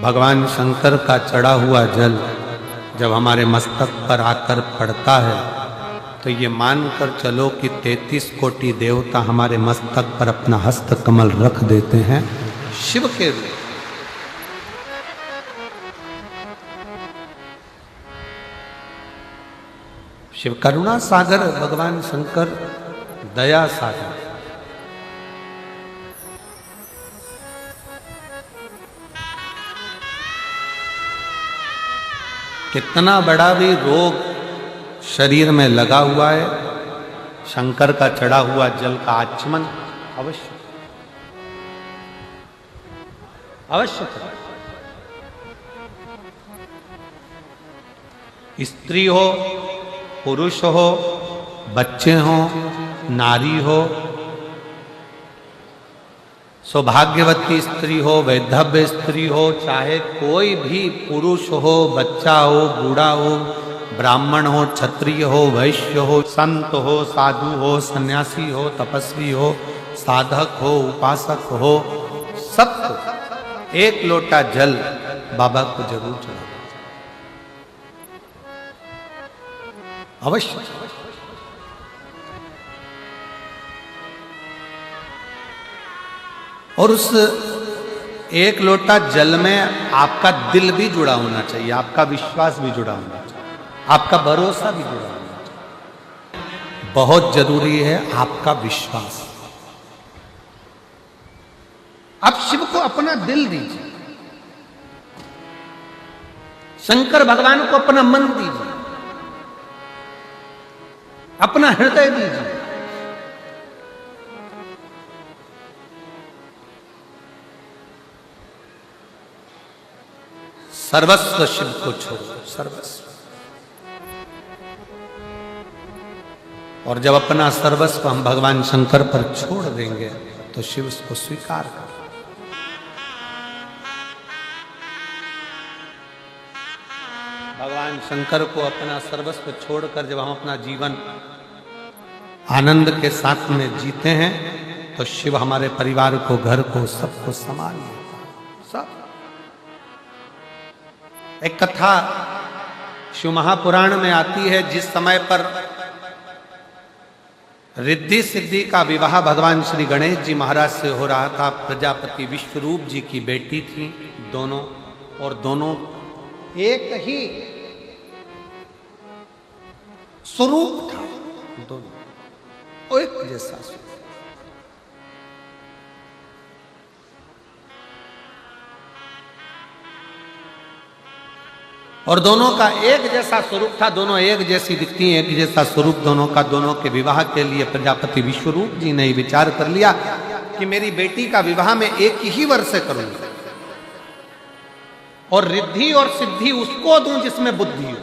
भगवान शंकर का चढ़ा हुआ जल जब हमारे मस्तक पर आकर पड़ता है तो ये मानकर चलो कि 33 कोटि देवता हमारे मस्तक पर अपना हस्त कमल रख देते हैं शिव के रूप। शिव करुणा सागर, भगवान शंकर दया सागर। कितना बड़ा भी रोग शरीर में लगा हुआ है, शंकर का चढ़ा हुआ जल का आचमन अवश्य अवश्य करें। स्त्री हो, पुरुष हो, बच्चे हो, नारी हो, सौभाग्यवती स्त्री हो, वैधव्य स्त्री हो, चाहे कोई भी पुरुष हो, बच्चा हो, बूढ़ा हो, ब्राह्मण हो, क्षत्रिय हो, वैश्य हो, संत हो, साधु हो, सन्यासी हो, तपस्वी हो, साधक हो, उपासक हो, सबको एक लोटा जल बाबा को जरूर चढ़ाना अवश्य। और उस एक लोटा जल में आपका दिल भी जुड़ा होना चाहिए, आपका विश्वास भी जुड़ा होना चाहिए, आपका भरोसा भी जुड़ा होना चाहिए। बहुत जरूरी है आपका विश्वास। आप शिव को अपना दिल दीजिए, शंकर भगवान को अपना मन दीजिए, अपना हृदय दीजिए। सर्वस्व शिव को छोड़ो, सर्वस्व। और जब अपना सर्वस्व हम भगवान शंकर पर छोड़ देंगे तो शिव उसको स्वीकार कर। भगवान शंकर को अपना सर्वस्व छोड़कर जब हम अपना जीवन आनंद के साथ में जीते हैं तो शिव हमारे परिवार को, घर को, सबको संभाल लेता है, सब। एक कथा शिव महापुराण में आती है, जिस समय पर रिद्धि सिद्धि का विवाह भगवान श्री गणेश जी महाराज से हो रहा था। प्रजापति विश्वरूप जी की बेटी थी दोनों, और दोनों एक ही स्वरूप था, दोनों एक जैसा स्वरूप। और दोनों का एक जैसा स्वरूप था, दोनों एक जैसी दिखती हैं, एक जैसा स्वरूप दोनों का। दोनों के विवाह के लिए प्रजापति विश्वरूप जी ने विचार कर लिया कि मेरी बेटी का विवाह मैं एक ही वर से करूंगा, और रिद्धि और सिद्धि उसको दूं जिसमें बुद्धि हो।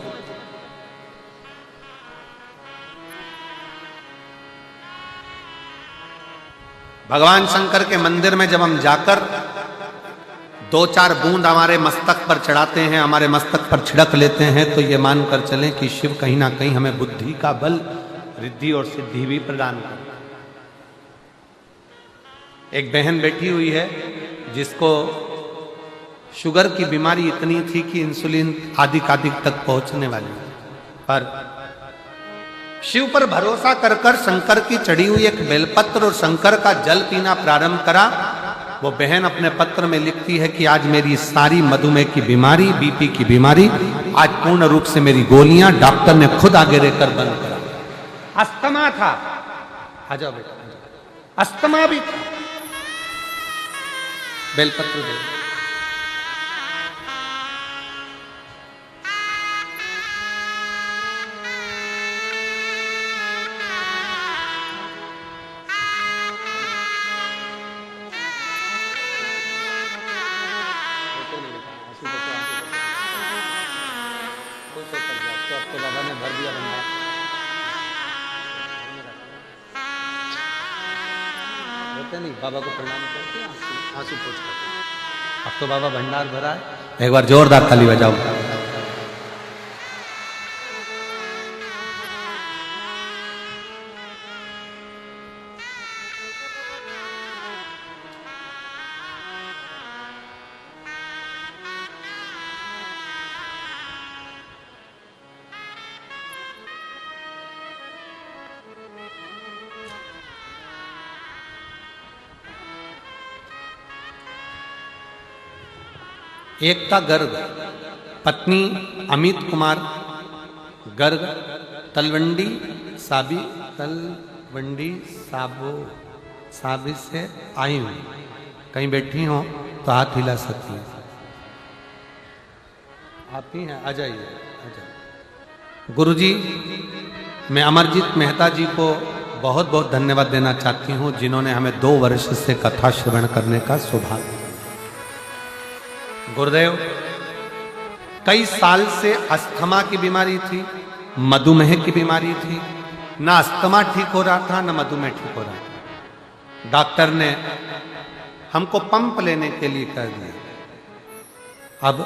भगवान शंकर के मंदिर में जब हम जाकर 2-4 बूंद हमारे मस्तक पर चढ़ाते हैं, हमारे मस्तक पर छिड़क लेते हैं, तो ये मानकर चलें कि शिव कहीं ना कहीं हमें बुद्धि का बल, रिद्धि और सिद्धि भी प्रदान करता है। एक बहन बैठी हुई है जिसको शुगर की बीमारी इतनी थी कि इंसुलिन आदि तक पहुंचने वाली, पर शिव पर भरोसा कर कर शंकर की चढ़ी हुई एक बेलपत्र और शंकर का जल पीना प्रारंभ करा। वो बहन अपने पत्र में लिखती है कि आज मेरी सारी मधुमेह की बीमारी, बीपी की बीमारी, आज पूर्ण रूप से मेरी गोलियां डॉक्टर ने खुद आगे रहकर बंद करा। अस्थमा था, आ जाओ बेटा, आ जाओ। अस्थमा भी था, बेलपत्र दे। तो बाबा ने भर दिया भंडार। होते नहीं, बाबा को प्रणाम करते आंसू पोंछ करते। अब तो बाबा भंडार भरा है, एक बार जोरदार ताली बजाओ। एकता गर्ग, पत्नी अमित कुमार गर्ग, तलवंडी साबी से आई हूँ। कहीं बैठी हो तो हाथ हिला सकती हैं। आप ही हैं, आ जाइए, आ जाइए। गुरुजी, मैं अमरजीत मेहता जी को बहुत बहुत धन्यवाद देना चाहती हूँ, जिन्होंने हमें 2 वर्ष से कथा श्रवण करने का सौभाग्य दिया। गुरुदेव, कई साल से अस्थमा की बीमारी थी, मधुमेह की बीमारी थी। ना अस्थमा ठीक हो रहा था, ना मधुमेह ठीक हो रहा था। डॉक्टर ने हमको पंप लेने के लिए कह दिया। अब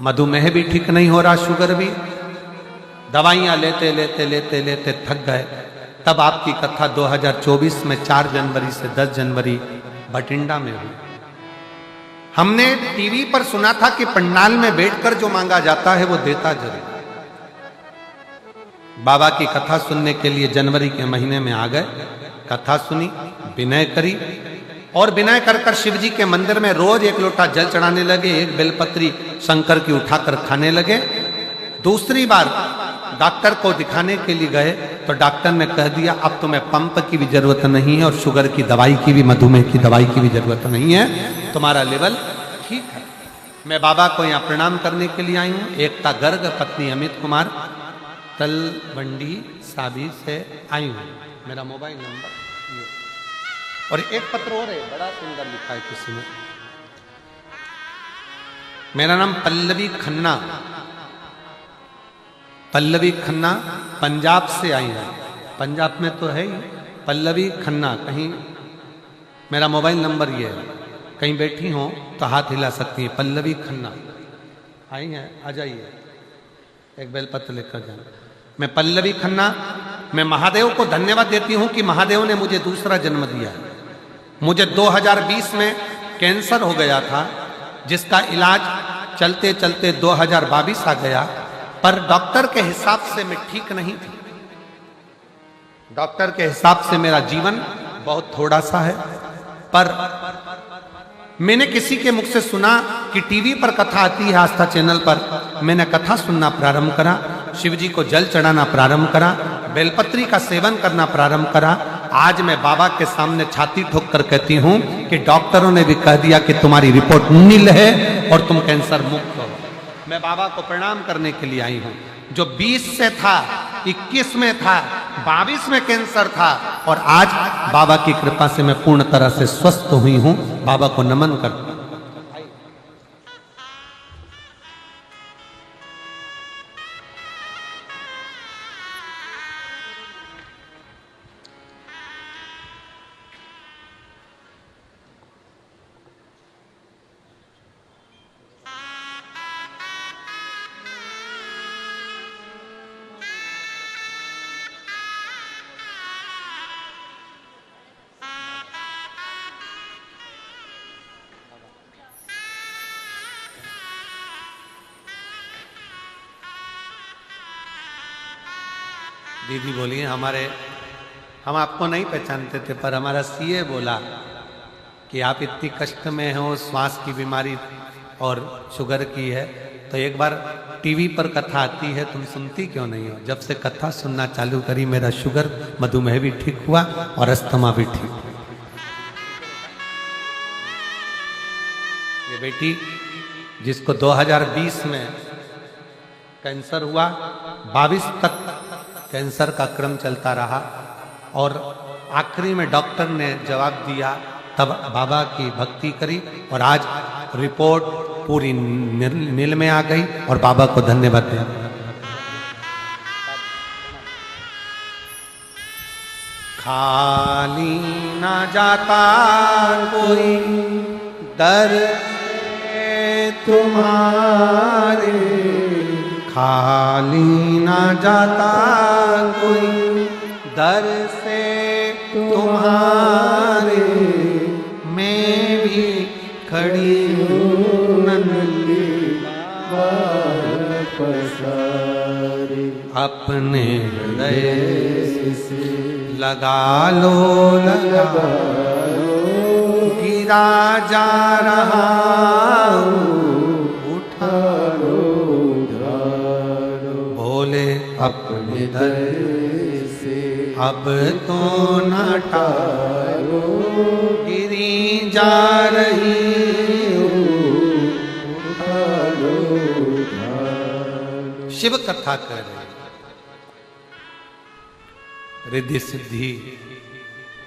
मधुमेह भी ठीक नहीं हो रहा, शुगर भी। दवाइयां लेते लेते लेते लेते थक गए। तब आपकी कथा 2024 में 4 जनवरी से 10 जनवरी बठिंडा में हुई। हमने टीवी पर सुना था कि पंडाल में बैठकर जो मांगा जाता है वो देता जरूर। बाबा की कथा सुनने के लिए जनवरी के महीने में आ गए, कथा सुनी, विनय करी और विनय कर शिव जी के मंदिर में रोज 1 लोटा जल चढ़ाने लगे, 1 बेलपत्री शंकर की उठाकर खाने लगे। दूसरी बार डॉक्टर को दिखाने के लिए गए तो डॉक्टर ने कह दिया अब तुम्हें पंप की भी जरूरत नहीं है और शुगर की दवाई की भी, मधुमेह की दवाई की भी जरूरत नहीं है, तुम्हारा लेवल ठीक है। मैं बाबा को यहाँ प्रणाम करने के लिए आई हूँ। एकता गर्ग, पत्नी अमित कुमार, तलवंडी साबी से आई हूँ। मेरा मोबाइल नंबर ये। और एक पत्र और है, बड़ा सुंदर लिखा है किसी ने। मेरा नाम पल्लवी खन्ना, पल्लवी खन्ना पंजाब से आई है। पंजाब में तो है ही, पल्लवी खन्ना। कहीं मेरा मोबाइल नंबर ये है, कहीं बैठी हो तो हाथ हिला सकती है। पल्लवी खन्ना आई हैं, आ जाइए, एक बेलपत्र लेकर जाना। मैं पल्लवी खन्ना, मैं महादेव को धन्यवाद देती हूँ कि महादेव ने मुझे दूसरा जन्म दिया। मुझे 2020 में कैंसर हो गया था, जिसका इलाज चलते चलते 2022 आ गया, पर डॉक्टर के हिसाब से मैं ठीक नहीं थी। डॉक्टर के हिसाब से मेरा जीवन बहुत थोड़ा सा है। पर मैंने किसी के मुख से सुना कि टीवी पर कथा आती है, आस्था चैनल पर। मैंने कथा सुनना प्रारंभ करा, शिव जी को जल चढ़ाना प्रारंभ करा, बेलपत्री का सेवन करना प्रारंभ करा। आज मैं बाबा के सामने छाती ठोक कर कहती हूँ कि डॉक्टरों ने भी कह दिया कि तुम्हारी रिपोर्ट नील है और तुम कैंसर मुक्त हो। मैं बाबा को प्रणाम करने के लिए आई हूँ। जो 20 से था, 21 में था, 22 में कैंसर था और आज बाबा की कृपा से मैं पूर्ण तरह से स्वस्थ हुई हूँ। बाबा को नमन करता हूँ। दीदी बोली हम आपको नहीं पहचानते थे, पर हमारा सीए बोला कि आप इतनी कष्ट में हो, श्वास की बीमारी और शुगर की है, तो एक बार टीवी पर कथा आती है, तुम सुनती क्यों नहीं हो? जब से कथा सुनना चालू करी मेरा शुगर मधुमेह भी ठीक हुआ और अस्थमा भी ठीक हुआ। ये बेटी जिसको 2020 में कैंसर हुआ, 22 तक कैंसर का क्रम चलता रहा और आखिरी में डॉक्टर ने जवाब दिया, तब बाबा की भक्ति करी और आज रिपोर्ट पूरी नील में आ गई और बाबा को धन्यवाद दिया। खाली ना जाता कोई दर से तुम्हारे, खाली ना जाता कोई दर से तुम्हारे, मैं भी खड़ी हूँ नन्ही पसारे, अपने हृदय से लगा लो लगा लो, गिरा जा रहा उठा लो बोले अपने दर से अब तो न टालो, गिरी जा रही उठा लो। शिव कथा कर रहे रिद्धि सिद्धि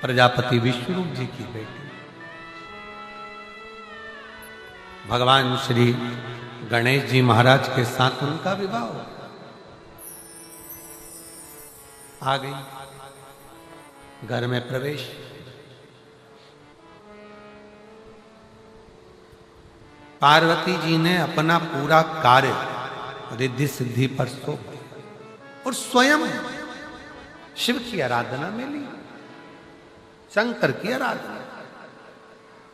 प्रजापति विष्णुरूप जी की बेटी, भगवान श्री गणेश जी महाराज के साथ उनका विवाह हो। आ गई घर में प्रवेश, पार्वती जी ने अपना पूरा कार्य रिद्धि सिद्धि पर सौंप दिया और स्वयं शिव की आराधना में ली, शंकर की आराधना,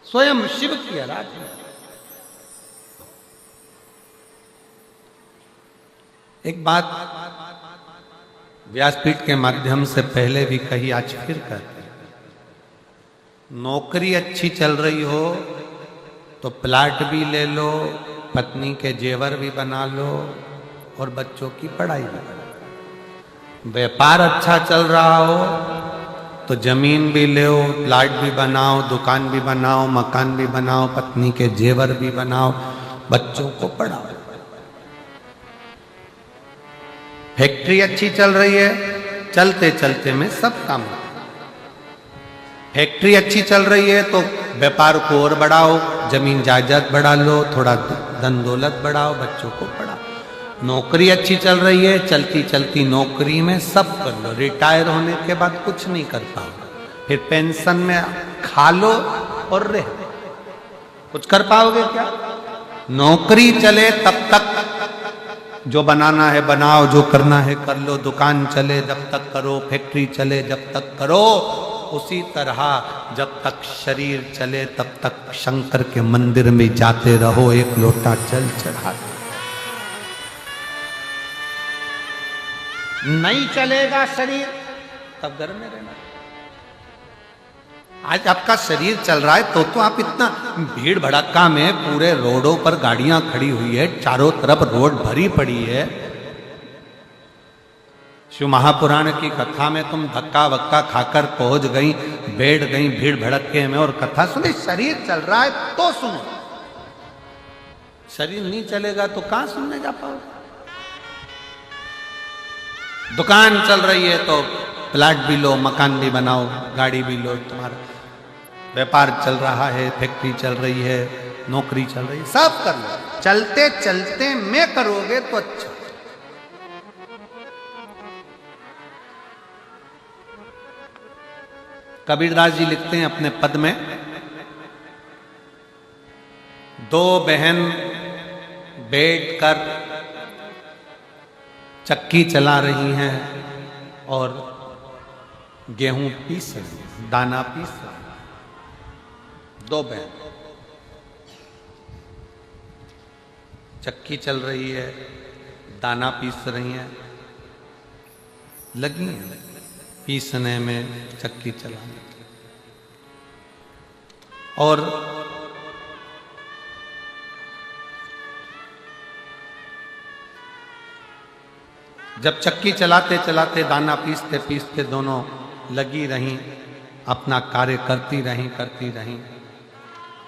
स्वयं शिव की आराधना। एक बात व्यासपीठ के माध्यम से पहले भी कही, आज फिर कहते हैं, नौकरी अच्छी चल रही हो तो प्लाट भी ले लो, पत्नी के जेवर भी बना लो और बच्चों की पढ़ाई भी करो। व्यापार अच्छा चल रहा हो तो जमीन भी ले, प्लाट भी बनाओ, दुकान भी बनाओ, मकान भी बनाओ, पत्नी के जेवर भी बनाओ, बच्चों को पढ़ाओ। फैक्ट्री अच्छी चल रही है, चलते चलते में सब काम। फैक्ट्री अच्छी चल रही है तो व्यापार को और बढ़ाओ, जमीन जायदाद बढ़ा लो, थोड़ा धन दौलत बढ़ाओ, बच्चों को पढ़ाओ। नौकरी अच्छी चल रही है, चलती चलती नौकरी में सब कर लो, रिटायर होने के बाद कुछ नहीं कर पाओ, फिर पेंशन में खा लो और रह, कुछ कर पाओगे क्या? नौकरी चले तब तक जो बनाना है बनाओ, जो करना है कर लो, दुकान चले जब तक करो, फैक्ट्री चले जब तक करो। उसी तरह जब तक शरीर चले तब तक शंकर के मंदिर में जाते रहो, एक लोटा जल चढ़ाते। नहीं चलेगा शरीर तब घर में रहना। आज आपका शरीर चल रहा है तो आप इतना भीड़ भड़क्का में पूरे रोडों पर गाड़ियां खड़ी हुई है, चारों तरफ रोड भरी पड़ी है। शिव महापुराण की कथा में तुम धक्का वक्का खाकर पहुंच गई, बैठ गई भीड़ भड़क्के में और कथा सुनी। शरीर चल रहा है तो सुनो, शरीर नहीं चलेगा तो कहां सुनने जा पाओगे? दुकान चल रही है तो प्लाट भी लो, मकान भी बनाओ, गाड़ी भी लो, तुम्हारा व्यापार चल रहा है, फैक्ट्री चल रही है, नौकरी चल रही है, सब कर लो। चलते चलते में करोगे तो अच्छा। कबीरदास जी लिखते हैं अपने पद में, दो बहन बैठकर चक्की चला रही हैं और गेहूं पीस रही, दाना पीस रही। दो बहन चक्की चल रही है, दाना पीस रही हैं, लगी हैं पीसने में, चक्की चलाने। और जब चक्की चलाते चलाते दाना पीसते पीसते दोनों लगी रहीं, अपना कार्य करती रहीं